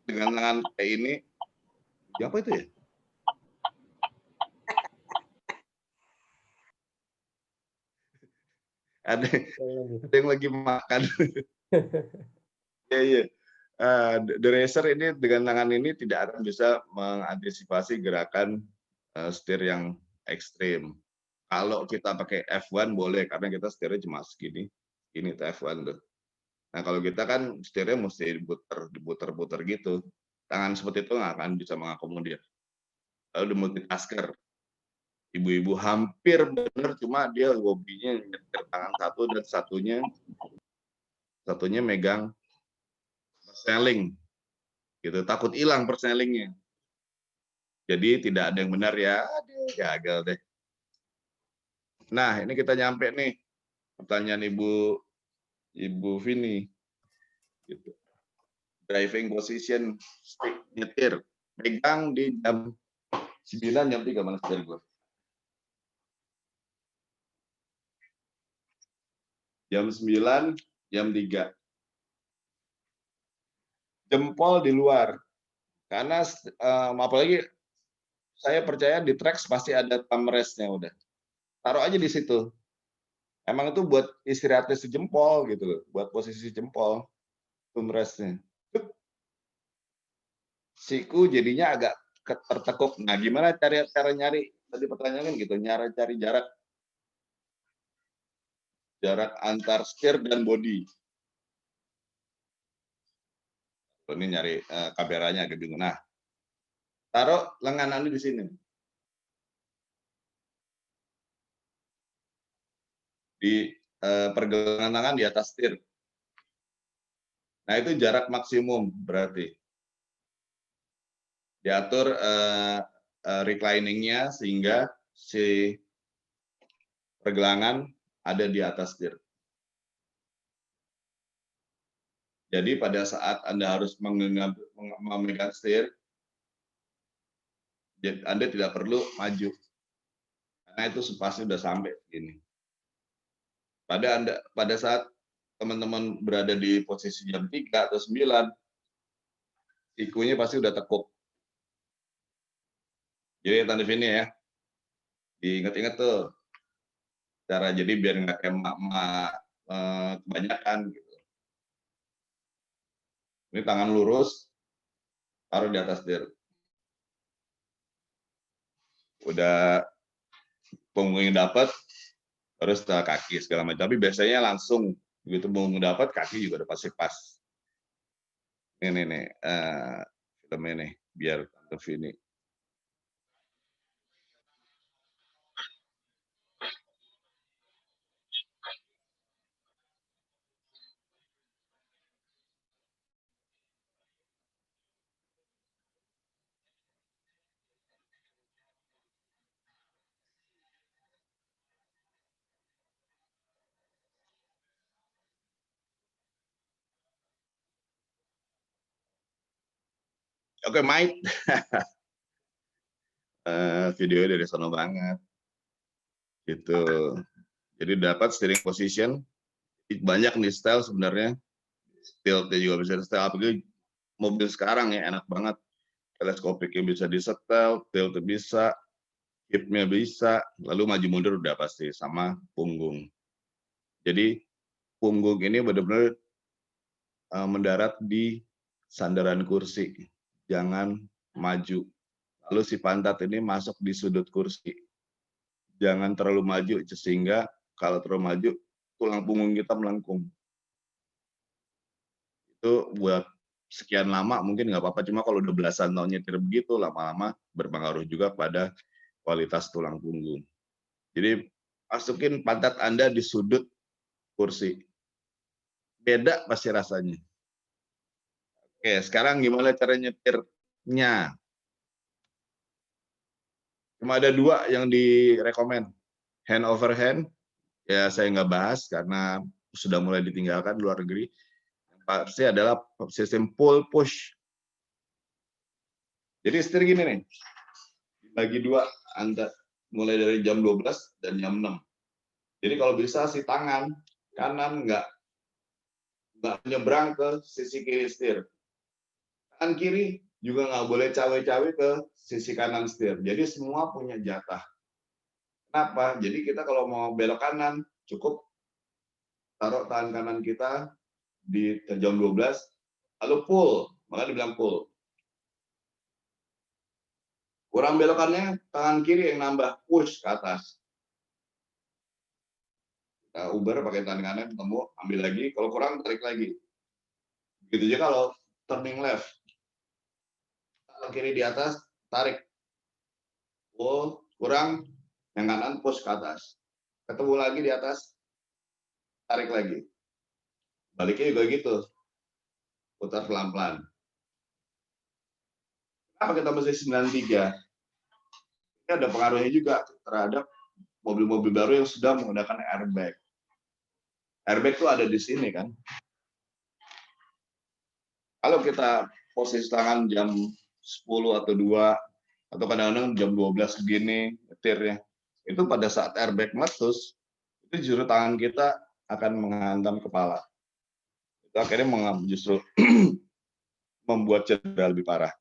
dengan tangan kayak ini, apa itu ya? Ada yang lagi makan. Iya. The Racer ini dengan tangan ini tidak akan bisa mengantisipasi gerakan setir yang ekstrim. Kalau kita pakai F1 boleh, karena kita setirnya cuma segini. Ini tuh F1 tuh. Nah kalau kita kan setirnya mesti diputer gitu. Tangan seperti itu nggak akan bisa mengakomodir. Lalu di multitasker. Ibu-ibu hampir benar, cuma dia hobinya nyetir tangan satu dan satunya megang persneling. Gitu, takut hilang persnelingnya. Jadi tidak ada yang benar ya. Aduh, gagal deh. Nah, ini kita nyampe nih. Pertanyaan Ibu Vini. Gitu. Driving position, stick, nyetir. Megang di jam 9, jam 3 mana setir gue. Jam 9, jam 3. Jempol di luar. Karena apalagi saya percaya di tracks pasti ada thumb rest-nya udah. Taruh aja di situ. Emang itu buat istirahatnya si jempol gitu loh, buat posisi jempol. Thumb rest-nya. Siku jadinya agak tertekuk. Nah, gimana cara nyari? Tadi pertanyaan gitu, cari jarak antar setir dan bodi. Ini nyari kameranya agak bingung. Nah, Taruh lengan Anda di sini. Di pergelangan tangan di atas setir. Nah, itu jarak maksimum berarti. Diatur reclining-nya sehingga si pergelangan ada di atas setir. Jadi pada saat Anda harus memegang setir, Anda tidak perlu maju. Karena itu pasti sudah sampai gini. Pada saat teman-teman berada di posisi jam 3 atau 9, sikunya pasti udah tekuk. Jadi Tante Vini ya, diingat-ingat tuh cara jadi biar nggak kayak emak-emak kebanyakan gitu. Ini tangan lurus, taruh di atas setir. Udah punggungnya dapat, terus kaki segala macam. Tapi biasanya langsung begitu punggung dapat, kaki juga udah pasti pas. Ini nih film ini biar Tante Vini. Oke, Mike. Videonya dari sono banget. Gitu. Jadi dapat steering position. Banyak nih style sebenarnya. Tiltnya juga bisa di setel. Apalagi mobil sekarang ya, enak banget. Teleskopiknya bisa disetel, tiltnya bisa, hipnya bisa, lalu maju mundur udah pasti, sama punggung. Jadi punggung ini benar-benar mendarat di sandaran kursi. Jangan maju. Lalu si pantat ini masuk di sudut kursi. Jangan terlalu maju, sehingga kalau terlalu maju, tulang punggung kita melengkung. Itu buat sekian lama mungkin nggak apa-apa, cuma kalau udah belasan tahun nyetir begitu, lama-lama berpengaruh juga pada kualitas tulang punggung. Jadi masukin pantat Anda di sudut kursi. Beda pasti rasanya. Oke, sekarang gimana cara nyetirnya? Cuma ada 2 yang direkomend. Hand over hand, ya saya nggak bahas karena sudah mulai ditinggalkan di luar negeri. Pasti adalah sistem pull push. Jadi setir gini nih, bagi 2 Anda mulai dari jam 12 dan jam 6. Jadi kalau bisa si tangan kanan nggak menyeberang ke sisi kiri setir. Tangan kiri juga nggak boleh cawe-cawe ke sisi kanan setir. Jadi semua punya jatah. Kenapa? Jadi kita kalau mau belok kanan, cukup taruh tangan kanan kita di jam 12, lalu pull, makanya dibilang pull. Kurang belokannya, tangan kiri yang nambah push ke atas. Kita Uber pakai tangan kanan, ketemu, ambil lagi, kalau kurang tarik lagi. Begitu juga kalau turning left. Tangan kiri di atas, tarik. Pull, kurang, yang kanan push ke atas. Ketemu lagi di atas, tarik lagi. Baliknya juga gitu. Putar pelan-pelan. Kenapa kita mesti 93? Ini ada pengaruhnya juga terhadap mobil-mobil baru yang sudah menggunakan airbag. Airbag itu ada di sini kan. Kalau kita posisi tangan jam 10 atau 2, atau kadang-kadang jam 12 segini, nyetirnya, itu pada saat airbag meletus, itu justru tangan kita akan menghantam kepala. Itu akhirnya justru membuat cedera lebih parah.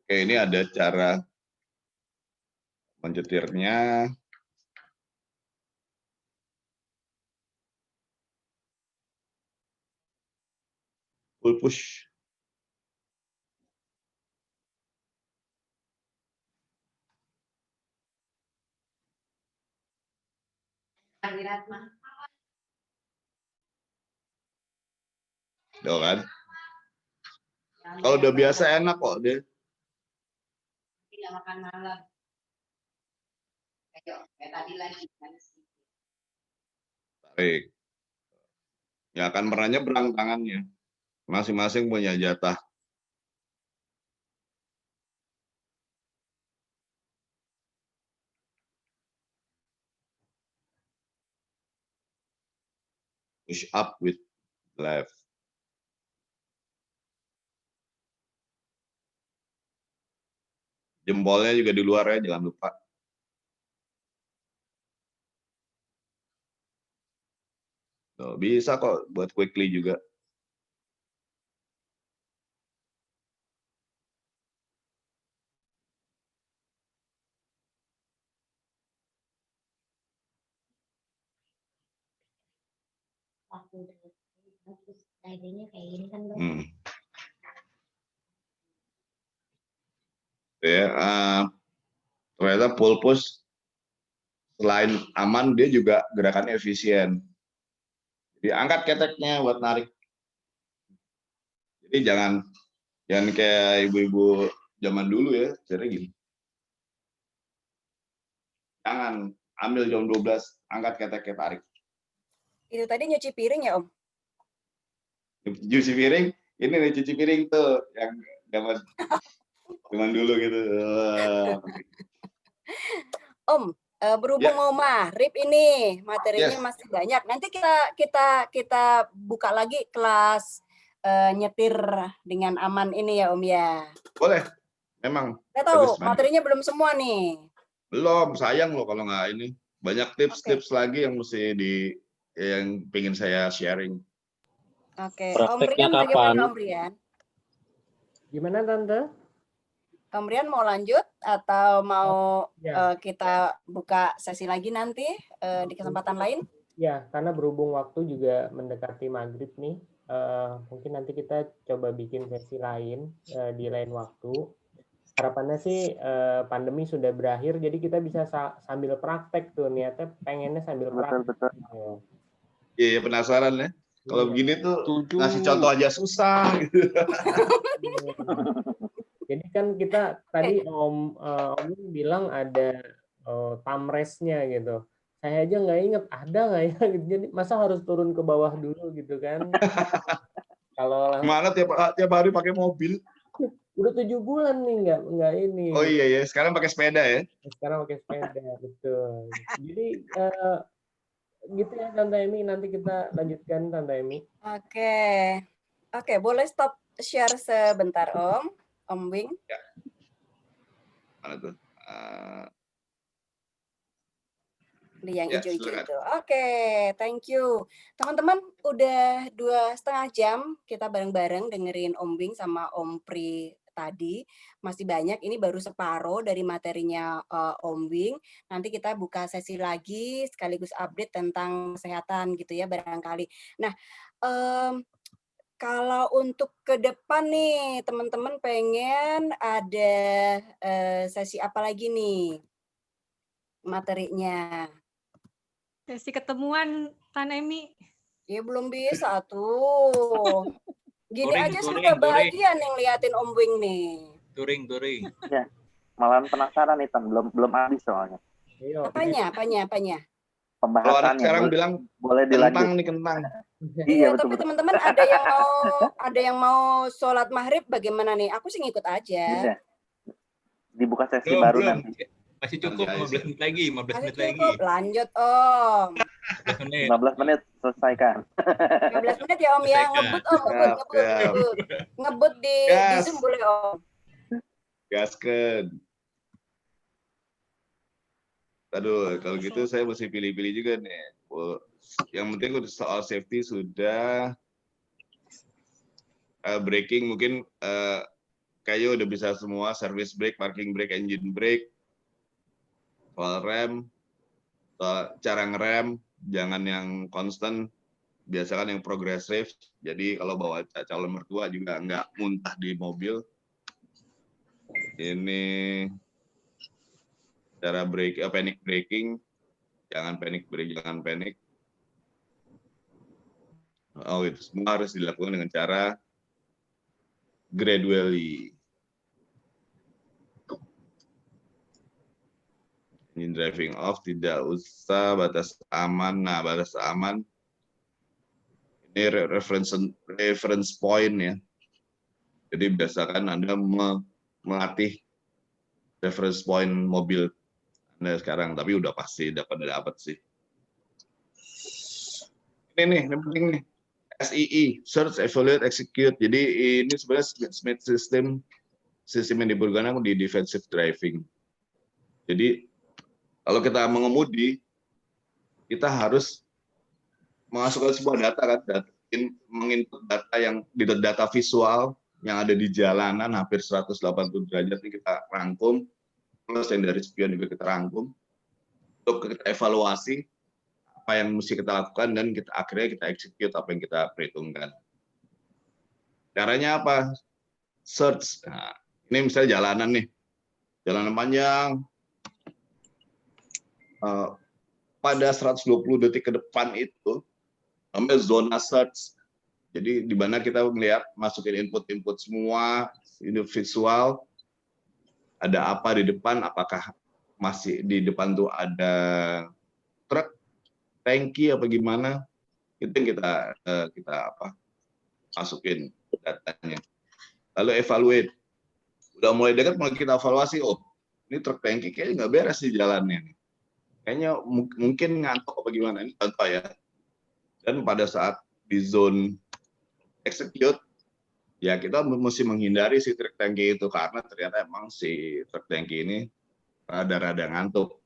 Oke, ini ada cara menyetirnya. Full push. Tuh kan? Kalau udah biasa enak kok deh. waktunya makan malam. Kayak tadi lagi kan. Baik. Ya akan pernah nyebrang tangannya. Masing-masing punya jatah. Push up with left. Jempolnya juga di luar ya, jangan lupa. Tuh, bisa kok buat quickly juga. Terus idenya kayak gini kan Bang. Ya, ternyata pull push selain aman dia juga gerakannya efisien. Jadi angkat keteknya buat narik. Jadi jangan kayak ibu-ibu zaman dulu ya, caranya gini. Jangan ambil jam 12, angkat keteknya tarik. Itu tadi nyuci piring ya, Om? Cuci piring, ini nih cuci piring tuh yang zaman dulu gitu. Om, berhubung mau maghrib ini materinya masih banyak. Nanti kita buka lagi kelas nyetir dengan aman ini ya Om ya. Boleh, memang. Saya tahu materinya belum semua nih. Belum, sayang loh kalau nggak ini. Banyak tips-tips lagi yang mesti yang pengen saya sharing. Oke, Om Rian bagaimana Om Rian? Gimana Tante? Om Rian mau lanjut atau mau kita buka sesi lagi nanti di kesempatan lain? Ya, karena berhubung waktu juga mendekati maghrib nih, mungkin nanti kita coba bikin sesi lain di lain waktu. Harapannya sih pandemi sudah berakhir, jadi kita bisa sambil praktek tuh, niatnya pengennya sambil praktek. Betul. Iya, penasaran ya. Kalau begini tuh ngasih contoh aja susah gitu. Jadi kan kita tadi Om bilang ada tamresnya gitu. Saya aja nggak inget ada nggak ya? Jadi masa harus turun ke bawah dulu gitu kan? Kalau mana tiap hari pakai mobil? Udah 7 bulan nih nggak ini. Oh iya ya, sekarang pakai sepeda ya? Sekarang pakai sepeda, betul. Jadi gitu ya Tante Emi, nanti kita lanjutkan Tante Emi. Oke, boleh stop share sebentar Om Wing. Ya. Mana tuh? Yang hijau-hijau itu. Oke, thank you. Teman-teman, udah 2,5 jam kita bareng-bareng dengerin Om Wing sama Om Pri tadi. Masih banyak, ini baru separuh dari materinya Om Wing. Nanti kita buka sesi lagi, sekaligus update tentang kesehatan gitu ya barangkali. Nah, kalau untuk ke depan nih, teman-teman pengen ada sesi apa lagi nih materinya? Sesi ketemuan, Tan Emi. Ya belum bisa tuh. Gini aja sudah bahagia nih ngeliatin Om Wing nih. Touring. Ya, malahan penasaran nih, belum habis soalnya. Apanya? Pembahasannya. Sekarang bilang boleh dilanjut. Kentang. Iya, tapi teman-teman ada yang mau sholat maghrib bagaimana nih? Aku sih ngikut aja. Iya. Dibuka sesi baru nanti. Masih cukup 15 menit lagi, 15 menit lagi. Lanjut Om. 15 menit selesaikan. 15 menit ya Om ya, ngebut Om, ngebut di Zoom boleh Om. Gasken. Aduh, kalau gitu saya mesti pilih-pilih juga nih. Yang penting soal safety sudah, braking mungkin kayaknya udah bisa semua, service brake, parking brake, engine brake, soal rem, soal cara ngerem, jangan yang constant, biasakan yang progresif. Jadi kalau bawa calon mertua juga nggak muntah di mobil. Ini cara panic braking, jangan panic brake, jangan panic. Oh, itu semua harus dilakukan dengan cara gradually. Engine driving off, tidak usah, batas aman. Nah, batas aman ini reference point ya. Jadi biasakan Anda melatih reference point mobil Anda sekarang, tapi udah pasti dapat sih. Ini nih, yang penting nih. SEE, Search, Evaluate, Execute. Jadi ini sebenarnya smart system yang digunakan di defensive driving. Jadi kalau kita mengemudi, kita harus memasukkan sebuah data kan, menginput data yang data visual yang ada di jalanan hampir 180 derajat ini kita rangkum, terus yang dari spion juga kita rangkum untuk kita evaluasi apa yang mesti kita lakukan dan akhirnya kita execute apa yang kita perhitungkan. Caranya apa? Search. Nah, ini misalnya jalanan nih, jalanan panjang. Pada 120 detik ke depan itu namanya zona search. Jadi di mana kita melihat masukin input semua, ini visual, ada apa di depan, apakah masih di depan tuh ada truk, tangki apa gimana, itu yang kita masukin datanya. Lalu evaluate, udah mulai dekat mulai kita evaluasi, oh ini truk tangki kayaknya nggak beres di jalannya nih. Kayaknya mungkin ngantuk apa gimana, ini contoh ya. Dan pada saat di zone execute, ya kita mesti menghindari si truk tangki itu karena ternyata emang si truk tangki ini rada-rada ngantuk.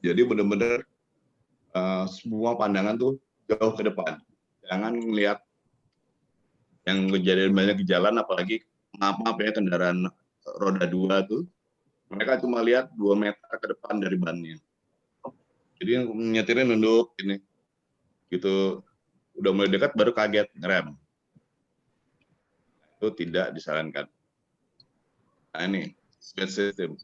Jadi benar-benar semua pandangan tuh jauh ke depan. Jangan melihat yang kejadian banyak di jalan, apalagi maaf ya kendaraan roda 2 tuh, mereka cuma lihat 2 meter ke depan dari bannya. Jadi nyetirnya nunduk ini, gitu, udah mulai dekat baru kaget ngerem. Itu tidak disarankan. Nah ini speed system.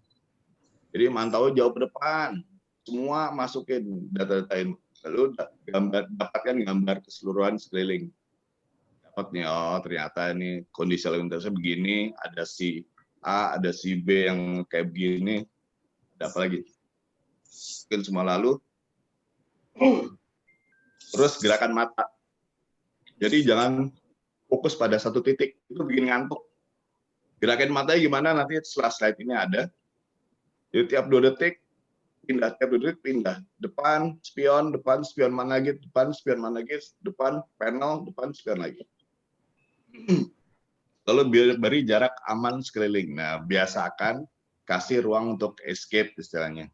Jadi mantau jauh ke depan, semua masukin data-data ini, lalu dapatkan gambar keseluruhan sekeliling. Dapat nih, oh ternyata ini kondisi lalu lintasnya begini, ada si A, ada si B yang kayak begini, ada apa lagi? Mungkin semua lalu. Terus gerakan mata. Jadi jangan fokus pada satu titik, itu bikin ngantuk. Gerakan matanya gimana nanti setelah slide ini ada. Jadi tiap 2 detik pindah, tiap 2 detik pindah. Depan spion mana lagi, depan spion mana lagi, depan panel, depan spion lagi. Lalu beri jarak aman sekeliling. Nah, biasakan kasih ruang untuk escape istilahnya.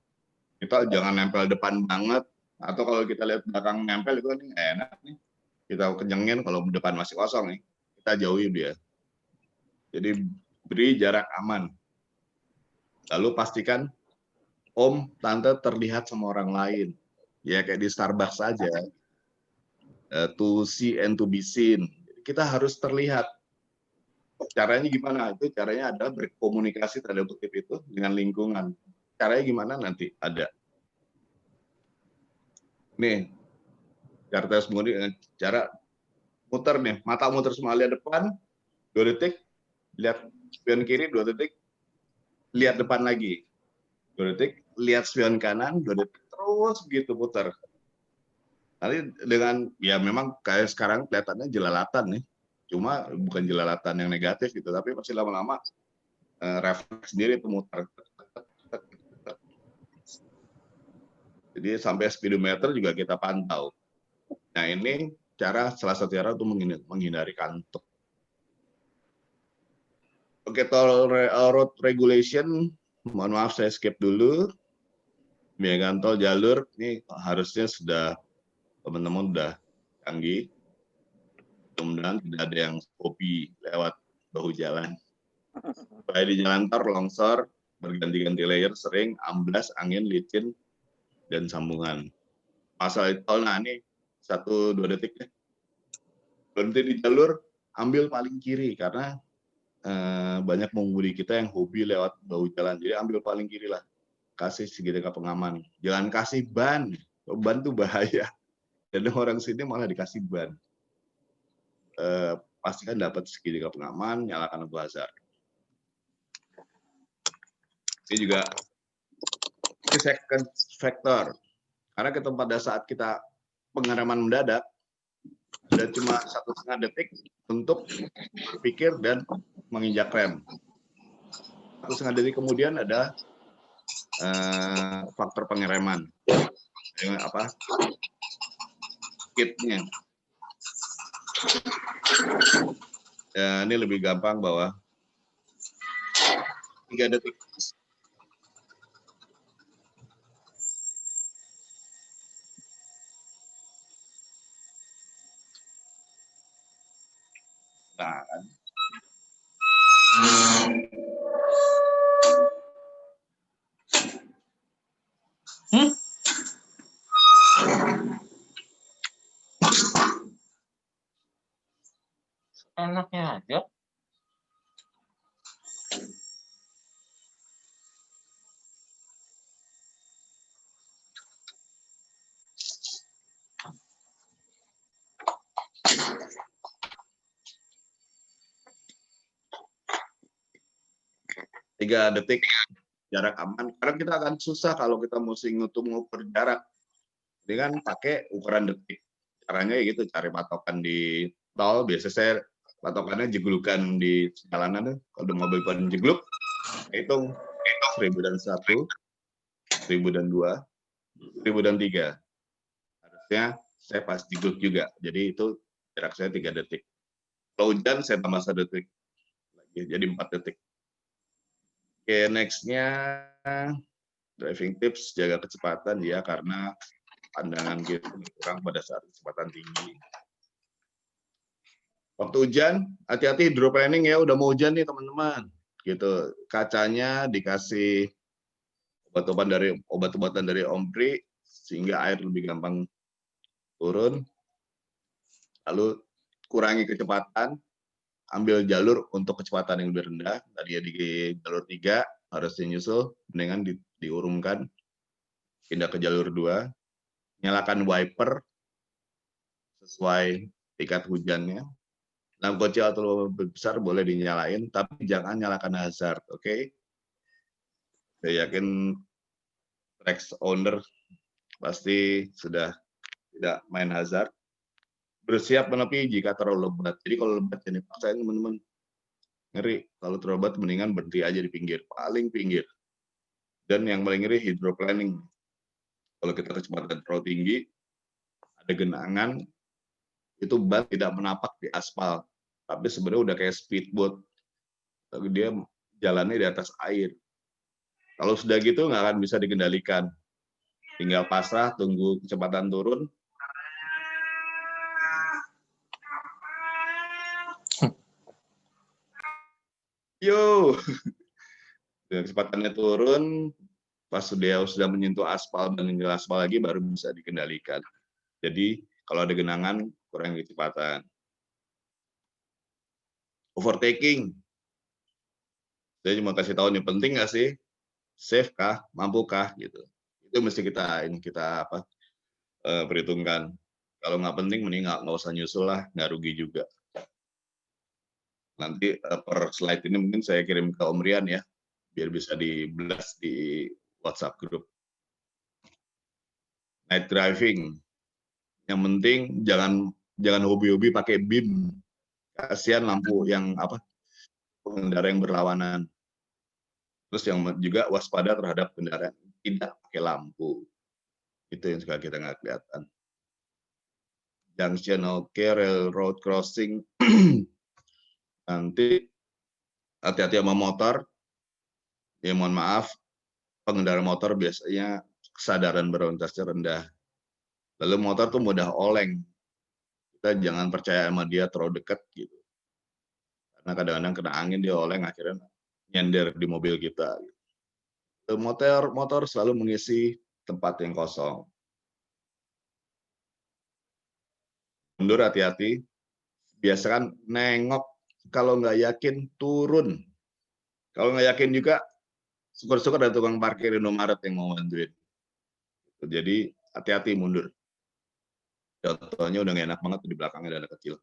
Kita jangan nempel depan banget, atau kalau kita lihat belakang nempel itu nggak enak nih. Kita kencengin kalau depan masih kosong nih, kita jauhi dia. Jadi beri jarak aman. Lalu pastikan om, tante terlihat sama orang lain. Ya kayak di Starbucks saja. To see and to be seen. Kita harus terlihat. Caranya gimana? Itu caranya adalah berkomunikasi tanda kutip itu dengan lingkungan. Caranya gimana nanti ada. Nih, cara tes mengundi dengan cara muter nih, mata muter semua, lihat depan 2 detik, lihat spion kiri 2 detik, lihat depan lagi 2 detik, lihat spion kanan 2 detik, terus begitu putar. Nanti dengan ya memang kayak sekarang kelihatannya jelalatan nih, cuma bukan jelalatan yang negatif gitu, tapi pasti lama-lama refleks sendiri itu muter. Jadi sampai speedometer juga kita pantau. Nah ini salah satu cara untuk menghindari kantuk. Oke, road regulation, mohon maaf saya skip dulu. Biaya tol jalur ini harusnya sudah teman-teman udah canggih. Mudah-mudahan tidak ada yang kopi lewat bahu jalan. Baik di jalan tol longsor, berganti-ganti layer sering, amblas, angin, licin, dan sambungan. Masalah tol, nah ini 1-2 detik ya. Berhenti di jalur, ambil paling kiri karena banyak pengemudi kita yang hobi lewat bahu jalan. Jadi ambil paling kiri lah. Kasih segitiga pengaman. Jangan kasih ban. Ban tuh bahaya. Dan orang sini malah dikasih ban. Pastikan dapat segitiga pengaman, nyalakan lampu hazard. Ini juga millisecond factor. Karena pada saat kita pengereman mendadak, ada cuma 1,5 detik untuk berpikir dan menginjak rem. 1,5 detik kemudian ada faktor pengereman, skip-nya. Ya, ini lebih gampang bahwa 3 detik. Nah, kan. Enaknya aja. Tiga detik jarak aman. Karena kita akan susah kalau kita mesti ngukur jarak. Ini kan pakai ukuran detik. Caranya gitu, cari patokan di tol. Biasanya saya patokannya jeglukan di jalanan. Kalau mobil pada jegluk, hitung 1001, 1002, 1003. Harusnya saya pas jegluk juga. Jadi itu jarak saya 3 detik. Kalau hujan saya tambah 1 detik. Jadi 4 detik. Oke, next-nya driving tips, jaga kecepatan ya, karena pandangan kita kurang pada saat kecepatan tinggi. Waktu hujan, hati-hati hydroplaning ya, udah mau hujan nih teman-teman. Gitu, kacanya dikasih obat-obatan dari Om Pri sehingga air lebih gampang turun. Lalu kurangi kecepatan, ambil jalur untuk kecepatan yang lebih rendah. Tadi ya di jalur 3 harusnya nyusul, mendingan diurungkan, pindah ke jalur 2, nyalakan wiper sesuai tingkat hujannya. Lampu kecil atau besar boleh dinyalain, tapi jangan nyalakan hazard, oke? Saya yakin Trax owner pasti sudah tidak main hazard. Bersiap menepi jika terlalu lebat. Jadi kalau lebat jangan dipaksain teman-teman. Ngeri. Kalau terlalu lebat mendingan berhenti aja di pinggir, paling pinggir. Dan yang paling ngeri hydroplaning. Kalau kita kecepatan terlalu tinggi, ada genangan, itu ban tidak menapak di aspal. Tapi sebenarnya udah kayak speedboat. Tapi dia jalannya di atas air. Kalau sudah gitu nggak akan bisa dikendalikan. Tinggal pasrah, tunggu kecepatan turun. Yo, dengan kecepatannya turun, pas sudah menyentuh aspal dan menyentuh aspal lagi baru bisa dikendalikan. Jadi kalau ada genangan kurangi kecepatan. Overtaking, saya cuma kasih tahu nih, penting nggak sih, safe kah, mampu kah gitu. Itu mesti kita perhitungkan. Kalau nggak penting mending nggak usah nyusul lah, nggak rugi juga. Nanti per slide ini mungkin saya kirim ke Om Rian ya, biar bisa di-blast di WhatsApp group. Night driving, yang penting jangan hobi-hobi pakai BIM. Kasihan lampu yang pengendara yang berlawanan. Terus yang juga waspada terhadap kendaraan tidak pakai lampu. Itu yang suka kita nggak kelihatan. Junction, oke, railroad crossing. Nanti hati-hati sama motor. Ya mohon maaf, pengendara motor biasanya kesadaran berlalu lintasnya rendah. Lalu motor tuh mudah oleng. Kita jangan percaya sama dia terlalu dekat gitu. Karena kadang-kadang kena angin dia oleng, akhirnya nyender di mobil kita. Motor selalu mengisi tempat yang kosong. Mundur hati-hati. Biasakan nengok, kalau nggak yakin turun. Kalau nggak yakin juga, syukur-syukur ada tukang parkir Indomaret yang mau bantuin. Jadi hati-hati mundur. Contohnya udah nggak enak banget di belakangnya ada anak kecil.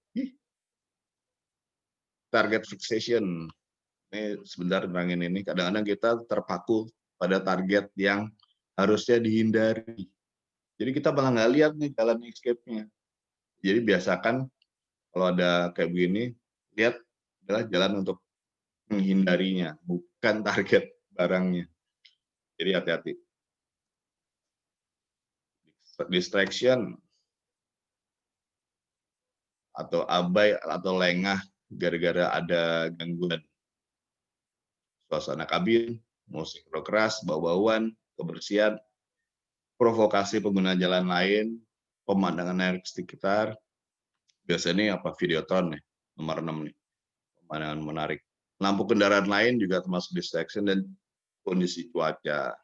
Target fixation. Ini sebentar nerangin ini. Kadang-kadang kita terpaku pada target yang harusnya dihindari. Jadi kita malah nggak lihat nih jalan escape-nya. Jadi biasakan kalau ada kayak begini, lihat adalah jalan untuk menghindarinya, bukan target barangnya. Jadi hati-hati. Distraction atau abai atau lengah gara-gara ada gangguan suasana kabin, musik keras, bau-bauan, kebersihan, provokasi pengguna jalan lain, pemandangan air sekitar. Biasanya apa Videotron nih, nomor 6 nih, pemandangan menarik. Lampu kendaraan lain juga termasuk distraction dan kondisi cuaca.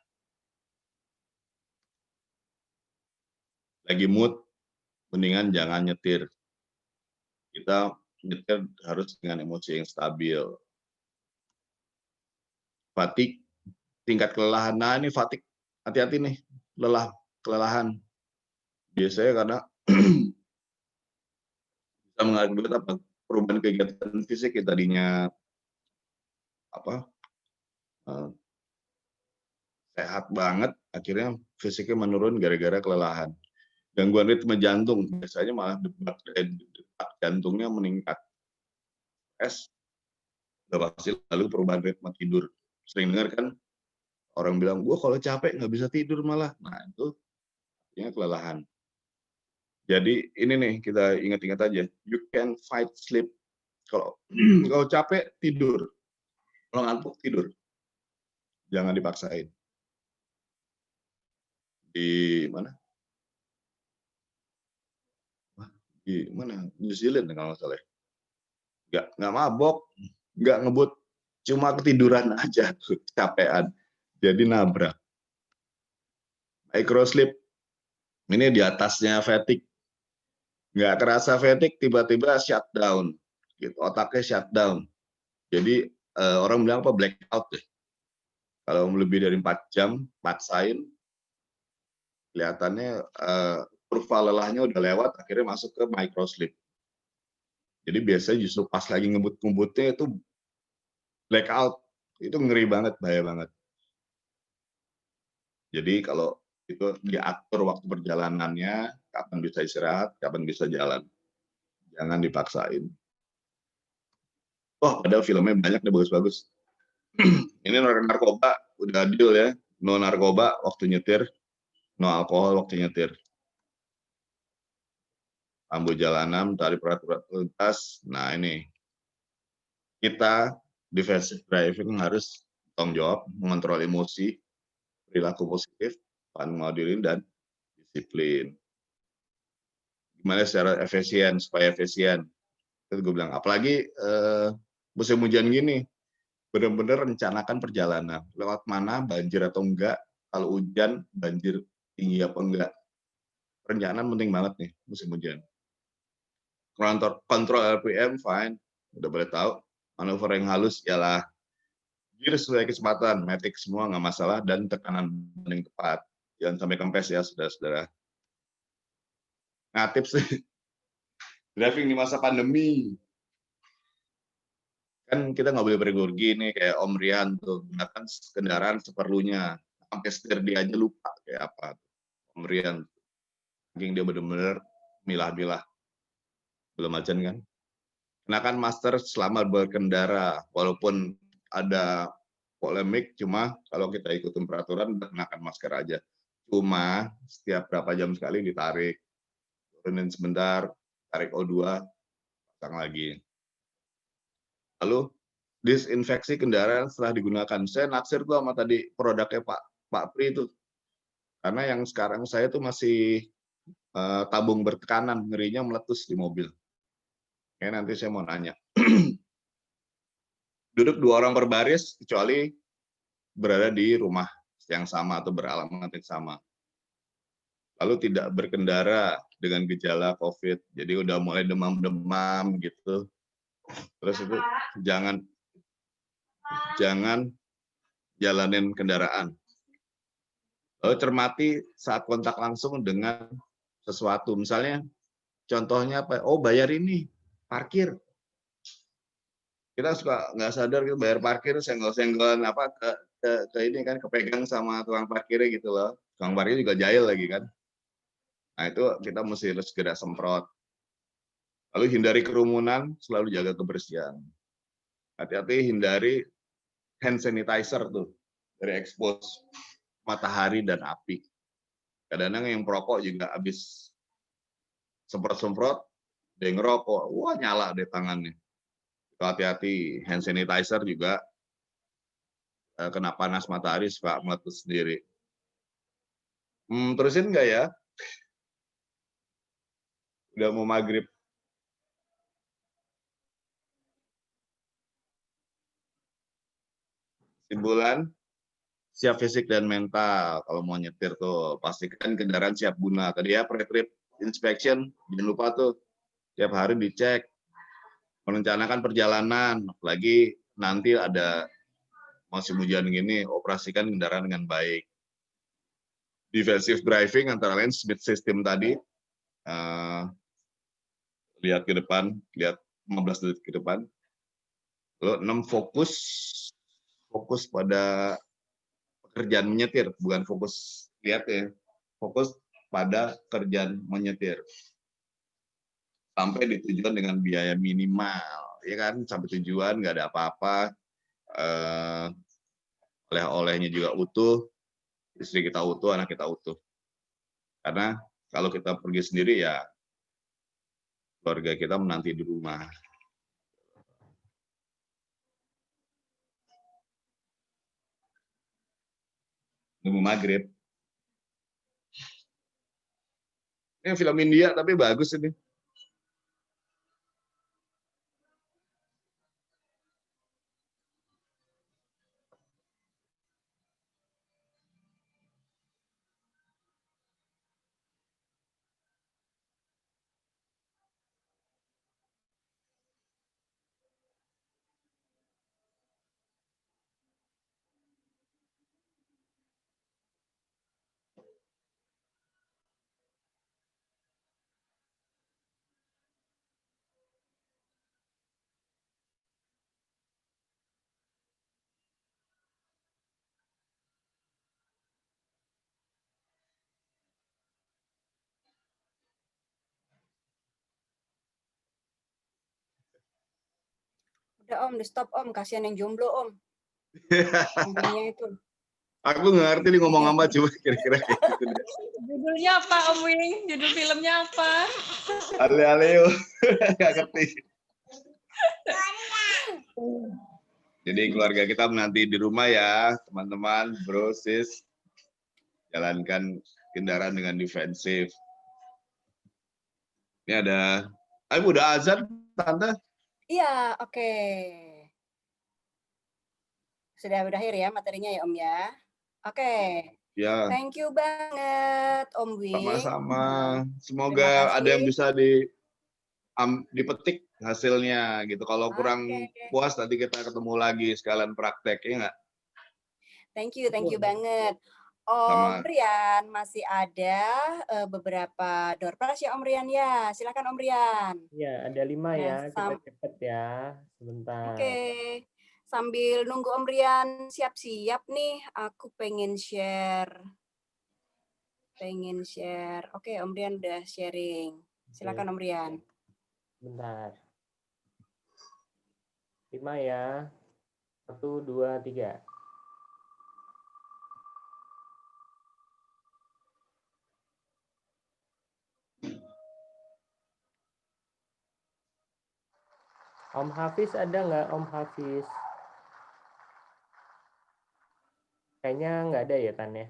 Lagi mood, mendingan jangan nyetir. Kita nyetir harus dengan emosi yang stabil. Fatigue, tingkat kelelahan. Nah ini fatigue, hati-hati nih, kelelahan. Biasanya karena bisa mengakibatkan apa? Perubahan kegiatan fisik yang tadinya sehat banget, akhirnya fisiknya menurun gara-gara kelelahan. Gangguan ritme jantung, biasanya malah detak jantungnya meningkat. Udah pasti lalu perubahan ritme tidur. Sering dengar kan orang bilang, gua kalau capek nggak bisa tidur malah. Nah itu artinya kelelahan. Jadi ini nih kita ingat-ingat aja, you can fight sleep. Kalau capek tidur, kalau ngantuk tidur, jangan dipaksain. Di mana? New Zealand kalau nggak salah. Nggak mabok, nggak ngebut, cuma ketiduran aja, capean, jadi nabrak. Microsleep, ini di atasnya fatigue. Nggak kerasa fatigue, tiba-tiba shutdown, gitu. Otaknya shutdown. Jadi orang bilang apa blackout deh. Kalau lebih dari 4 jam, paksain, kelihatannya kurva lelahnya udah lewat, akhirnya masuk ke microsleep. Jadi biasanya justru pas lagi ngebut-ngebutnya itu blackout, itu ngeri banget, bahaya banget. Jadi kalau itu diatur waktu perjalanannya, kapan bisa istirahat, kapan bisa jalan. Jangan dipaksain. Wah, padahal filmnya banyak nih bagus-bagus. Ini narkoba, udah deal ya. No narkoba waktu nyetir, no alkohol waktu nyetir. Rambu jalanan, tarik peraturan lalu lintas. Nah ini, kita defensive driving harus tanggung jawab, mengontrol emosi, perilaku positif, mengadili dan disiplin. Gimana secara efisien, supaya efisien. Itu gue bilang, apalagi musim hujan gini, benar-benar rencanakan perjalanan. Lewat mana, banjir atau enggak, kalau hujan, banjir tinggi apa enggak. Perencanaan penting banget nih, musim hujan. Kontrol RPM, fine. Udah boleh tahu. Manuver yang halus, ialah gear sesuai kecepatan, matic semua nggak masalah, dan tekanan yang tepat. Jangan sampai kempes ya, saudara-saudara. Nah, tips driving di masa pandemi. Kan kita nggak boleh bergurgi nih, kayak Om Rian tuh, gunakan kendaraan seperlunya. Sampai setir dia aja lupa kayak apa. Om Rian, dia benar-benar milah-milah. Belum aja kan? Kenakan masker selama berkendara, walaupun ada polemik, cuma kalau kita ikutin peraturan, kenakan masker aja. Cuma setiap berapa jam sekali ditarik, turunin sebentar, tarik O2, pasang lagi. Lalu disinfeksi kendaraan setelah digunakan. Saya naksir tuh sama tadi produknya Pak Pri itu, karena yang sekarang saya tuh masih tabung bertekanan, ngerinya meletus di mobil. Ya, nanti saya mau nanya. Duduk 2 orang per baris, kecuali berada di rumah yang sama atau beralamat yang sama. Lalu tidak berkendara dengan gejala COVID. Jadi udah mulai demam-demam gitu. Terus itu jangan jalanin kendaraan. Lalu cermati saat kontak langsung dengan sesuatu. Misalnya, contohnya apa? Oh, bayar ini, parkir. Kita suka nggak sadar kita bayar parkir senggol-senggolan apa ke ini kan kepegang sama tukang parkirnya gitu loh. Tukang parkir juga jahil lagi kan. Nah itu kita mesti harus segera semprot. Lalu hindari kerumunan, selalu jaga kebersihan. Hati-hati hindari hand sanitizer tuh dari expose matahari dan api. Kadang-kadang yang perokok juga habis semprot-semprot, dia ngerokok, wah nyala deh tangannya. Hati-hati, hand sanitizer juga kena panas matahari suka meletus sendiri. Terusin nggak ya? Udah mau maghrib. Kesimpulan, siap fisik dan mental. Kalau mau nyetir tuh, pastikan kendaraan siap guna. Tadi ya, pre-trip inspection, jangan lupa tuh, tiap hari dicek. Merencanakan perjalanan, apalagi nanti ada musim hujan gini, operasikan kendaraan dengan baik. Defensive driving antara lain speed system tadi, lihat ke depan, lihat 15 detik ke depan. Lalu 6 fokus pada pekerjaan menyetir, bukan fokus lihat ya, fokus pada kerjaan menyetir. Sampai di tujuan dengan biaya minimal, ya kan? Sampai tujuan nggak ada apa-apa, oleh-olehnya juga utuh, istri kita utuh, anak kita utuh. Karena kalau kita pergi sendiri ya keluarga kita menanti di rumah. Nunggu maghrib. Ini film India tapi bagus ini. Udah Om, di stop Om, kasihan yang jomblo Om. Jomblonya itu. Aku nggak ngerti nih ngomong apa, coba kira-kira kayak gitu deh. Judulnya apa Om Wing? Judul filmnya apa? Ale-aleo, nggak ngerti. Jadi keluarga kita menanti di rumah ya, teman-teman, bro, sis. Jalankan kendaraan dengan defensif. Ini ada, udah azan, Tante? Iya, oke. Sudah berakhir ya materinya ya Om ya. Oke. Ya. Thank you banget Om Wing. Sama-sama. Terima Semoga ada yang kasih. bisa dipetik hasilnya gitu. Kalau kurang puas nanti kita ketemu lagi sekalian praktek, ya nggak? Thank you banget. Sama. Om Rian, masih ada beberapa door prize ya Om Rian ya. Silakan Om Rian. Ya, ada 5 ya. Kita cepet ya. Sebentar. Oke. Sambil nunggu Om Rian siap-siap nih, aku pengen share. Oke, Om Rian udah sharing. Silakan Om Rian. Bentar. 5 ya. 1, 2, 3. Om Hafiz ada nggak Om Hafiz? Kayaknya nggak ada ya Tan ya.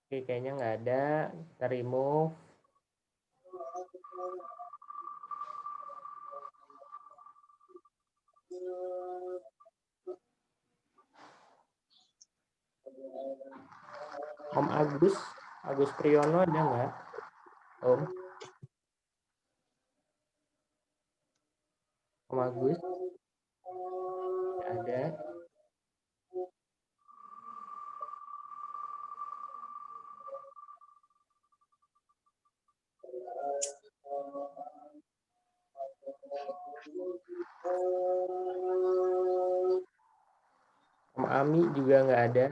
Oke, kayaknya nggak ada. Kita remove. Om Agus Priyono ada nggak? Om? Om Agus? Nggak ada. Om Ami juga nggak ada.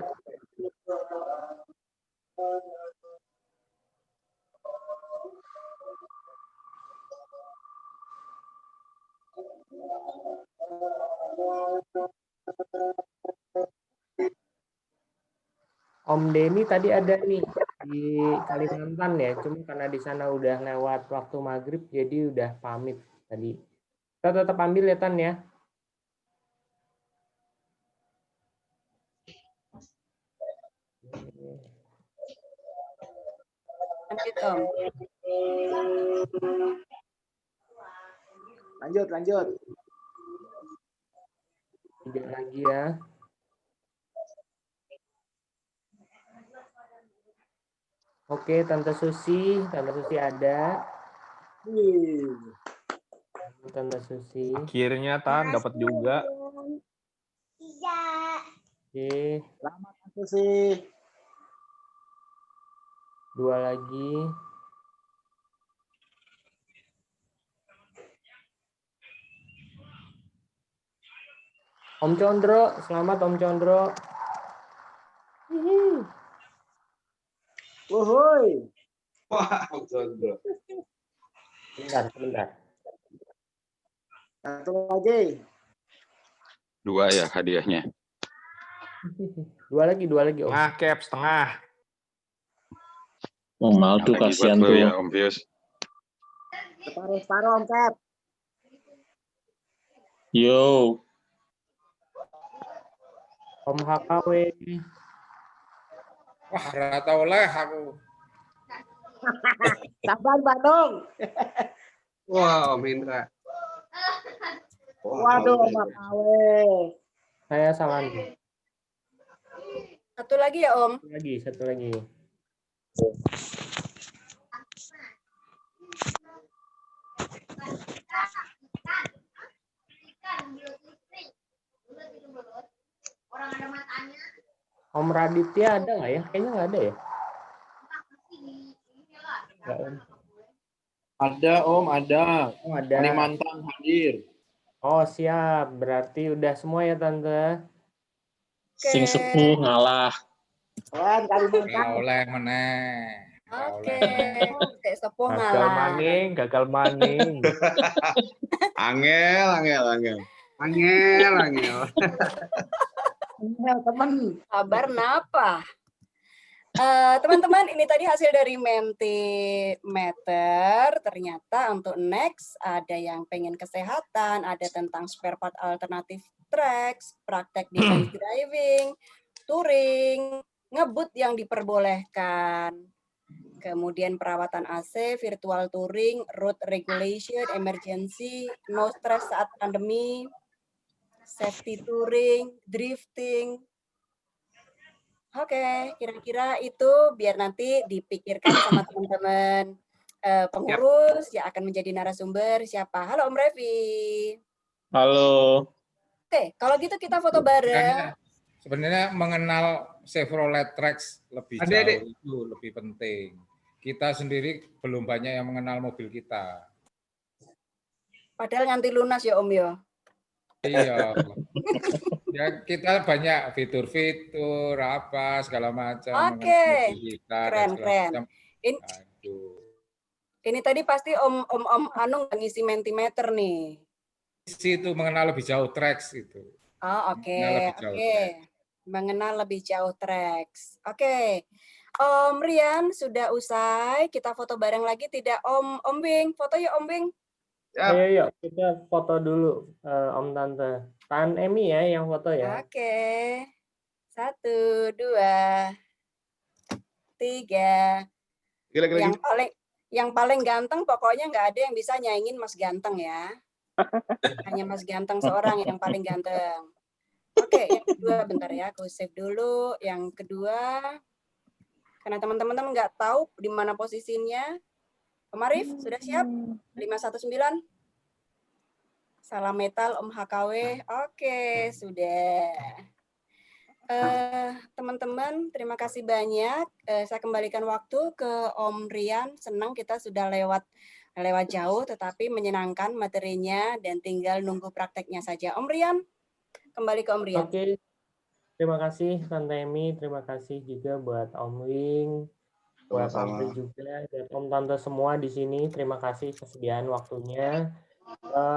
Om Denny tadi ada nih di Kalimantan ya, cuma karena di sana udah lewat waktu maghrib, jadi udah pamit tadi. Kita tetap ambil ya Tan ya. Lanjut Om. Lanjut. Tidak lagi ya. Oke, Tante Susi ada. Tante Susi. Akhirnya Tan dapat juga. Oke. Selamat Tante Susi. 2 lagi. Om Condro, selamat Om Condro. Wohoi. Wah, Condro. Sebentar. Satu lagi. 2 ya hadiahnya. 2 lagi Om. Nah, Cap setengah. Oh, mal tuh kasihan tuh. Ya, Om Fius. Separuh Om Cap. Yo. Om HKW. Wah, rata oleh aku. Sabar Bandung. Wah, Om Indra. Waduh, Om HKW. Saya salah nih. Satu lagi ya Om. Satu lagi. Om Raditya ada nggak ya? Kayaknya nggak ada ya. Nggak, Om. Ada Om, ada. Oh, ada. Kalimantan hadir. Oh siap, berarti udah semua ya Tante. Sing sepuh ngalah. Keren Kalimantan. Oleh meneh. Oke. Sepuh Gagal ngalah. maning. Angel. Teman. Sabar napa? Teman-teman, ini tadi hasil dari Mentimeter. Ternyata untuk next ada yang pengen kesehatan, ada tentang spare part alternatif tracks, praktek device driving, touring, ngebut yang diperbolehkan, kemudian perawatan AC, virtual touring, road regulation, emergency, no stress saat pandemi, safety touring, drifting. Oke, kira-kira itu biar nanti dipikirkan sama teman-teman pengurus yang akan menjadi narasumber siapa. Halo Om Revi. Halo. Oke, kalau gitu kita foto bareng. Sebenarnya mengenal Chevrolet Trax lebih jauh itu lebih penting. Kita sendiri belum banyak yang mengenal mobil kita. Padahal nganti lunas ya Om ya. Iya. Ya kita banyak fitur-fitur apa segala macam. Oke. Keren. Ini tadi pasti Om Anung ngisi Mentimeter nih. Isi itu mengenal lebih jauh Trax itu. Oh, oke. Mengenal lebih jauh Trax. Oke. Om Rian sudah usai. Kita foto bareng lagi tidak Om Bing? Foto yuk Om Bing. Ayo kita foto dulu Om Tante. Tan Emi ya yang foto ya. Oke. 1, 2, 3. Yang paling ganteng pokoknya nggak ada yang bisa nyaingin Mas Ganteng ya. Hanya Mas Ganteng seorang yang paling ganteng. Oke, yang kedua bentar ya, aku save dulu. Yang kedua, karena teman-teman nggak tahu di mana posisinya. Om Arif, sudah siap? 519? Salam metal Om HKW. Oke, sudah. Teman-teman, terima kasih banyak. Saya kembalikan waktu ke Om Rian. Senang kita sudah lewat lewat jauh, tetapi menyenangkan materinya dan tinggal nunggu prakteknya saja. Om Rian, kembali ke Om Rian. Oke, terima kasih Tante Emi, terima kasih juga buat Om Wing, buat Amri juga, dan Om Tante semua di sini. Terima kasih kesediaan waktunya.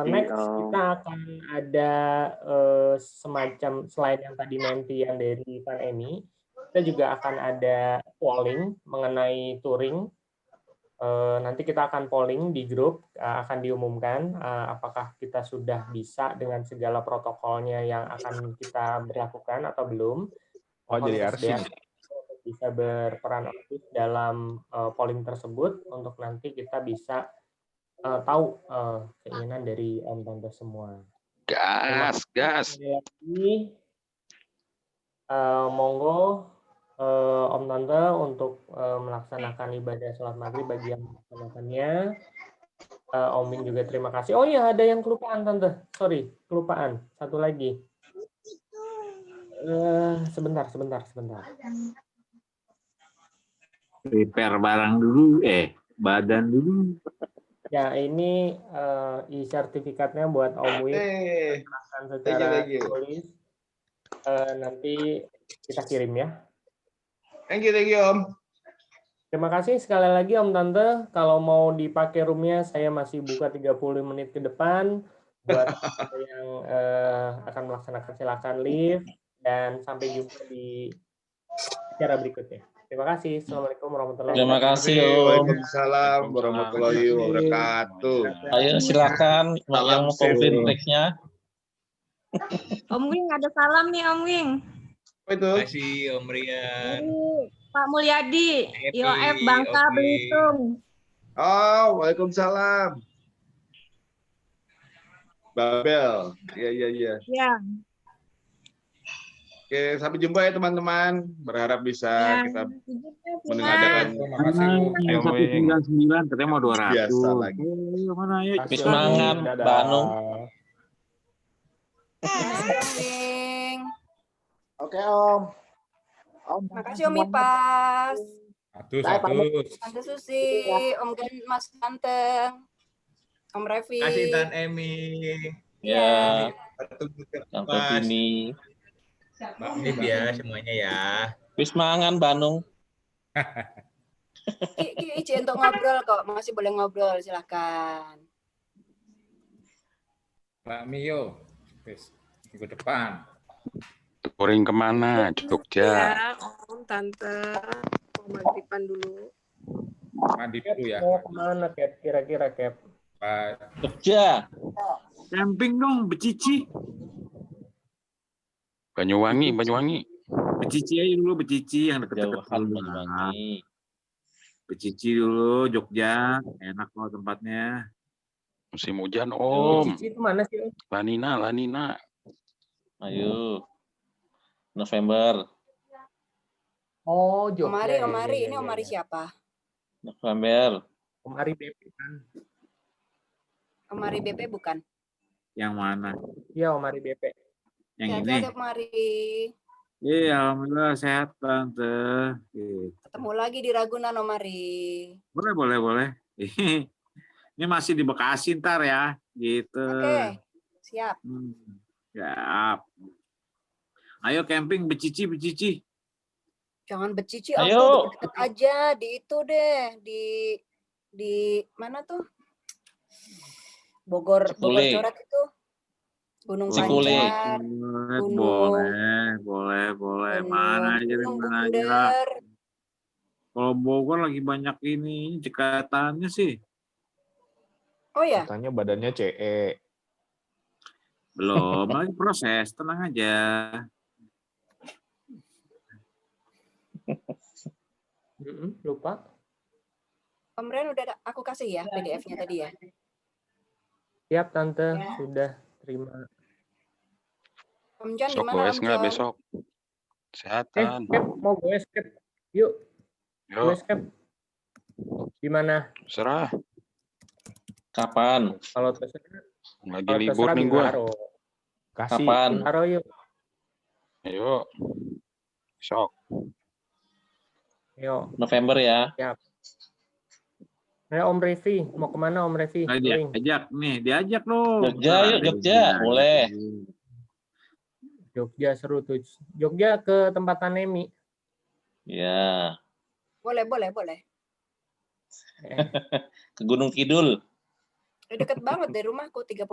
Next kita akan ada semacam slide yang tadi nanti yang dari Tan Emi. Kita juga akan ada polling mengenai touring. Nanti kita akan polling di grup, akan diumumkan apakah kita sudah bisa dengan segala protokolnya yang akan kita berlakukan atau belum. Oh, jadi RC. Bisa berperan aktif dalam polling tersebut untuk nanti kita bisa tahu keinginan dari Om Tante semua. Gas. Lagi, monggo Om Tante untuk melaksanakan ibadah sholat maghrib bagi yang melaksanakannya. Om Wing juga terima kasih. Oh iya, ada yang kelupaan Tante. Sorry, kelupaan. Satu lagi. Sebentar. Prepare barang dulu, badan dulu. Ya, ini e-sertifikatnya buat Om Wing. Silahkan secara tulis. Nanti kita kirim ya. Thank you Om. Terima kasih sekali lagi Om Tante. Kalau mau dipakai roomnya, saya masih buka 30 menit ke depan. Buat yang akan melaksanakan silakan leave. Dan sampai jumpa di acara berikutnya. Terima kasih. Assalamualaikum warahmatullahi wabarakatuh. Terima kasih Om. Waalaikumsalam warahmatullahi wabarakatuh. Ayo silakan yang mau komplit triknya. Om Wing ada salam nih Om Wing. Apa itu? Terima kasih Om Rian. Pak Mulyadi, IOF Bangka Belitung. Oh, waalaikumsalam. Babel. Iya. Ya. Oke, sampai jumpa ya teman-teman. Berharap bisa kita mendengarkan. Terima kasih. 199 katanya mau 200. Biasa lagi. Mana ya? Semangat, Banung. Oke Om. Terima kasih Om Ipas. Atus. Tante Susi, Om Mas Tante, Om Revi. Terima kasih Tan Emi. Ya. Sampai sini. Mbak Nip ya semuanya ya. Wis mangan Banung. Izin untuk ngobrol kok, masih boleh ngobrol, silakan. Mbak Mio, minggu depan. Touring kemana? Jogja. Ya, Om Tante mau magriban dulu. Mandi dulu ya. Mau kemana Cap? Kira-kira Cap? Jogja. Camping dong, Becici. Banyuwangi. Becici aja dulu, Becici yang deket-deket. Banyuwangi. Becici dulu, Jogja, enak loh tempatnya. Musim hujan Om. Becici itu mana sih Om? Lanina. Ayo. November. Oh, Jogja. Omari, ini Omari siapa? November. Omari BP kan. Omari BP bukan? Yang mana? Iya, Omari BP. Yang ini. Hati-hati Omari. Iya, alhamdulillah sehat Tante. Ketemu lagi di Ragunan Omari. Boleh. Ini masih di Bekasi ntar ya, gitu. Oke, siap. Siap. Ayo camping Becici. Jangan Becici, ayo. Deket aja di itu deh, di mana tuh? Bogor Coret itu. Gunung Pancar. Boleh. Mana aja. Kalau Bogor lagi banyak ini cekatannya sih. Oh ya? Katanya badannya CE. Belum, lagi proses, tenang aja. Lupa. Om Ren udah aku kasih ya PDF-nya tadi ya. Siap Tante, sudah terima. Om Jan Besok gimana goes Om nggak Jan? besok? Kesehatan. Cap, mau goes Cap? Yuk. Goes Cap. Di mana? Serah. Kapan? Kalau terserah. Lagi libur nih gua. Kasih. Kapan? Bintaro yuk. Ayo. Besok. Yuk. November ya. Siap. Om Revi, mau kemana Om Revi? Nah, diajak nih, diajak dong. Jogja, yuk Jogja, boleh. Jogja seru tuh. Jogja ke tempat Tanemi. Ya. Boleh. Ke Gunung Kidul. Deket banget dari rumahku 30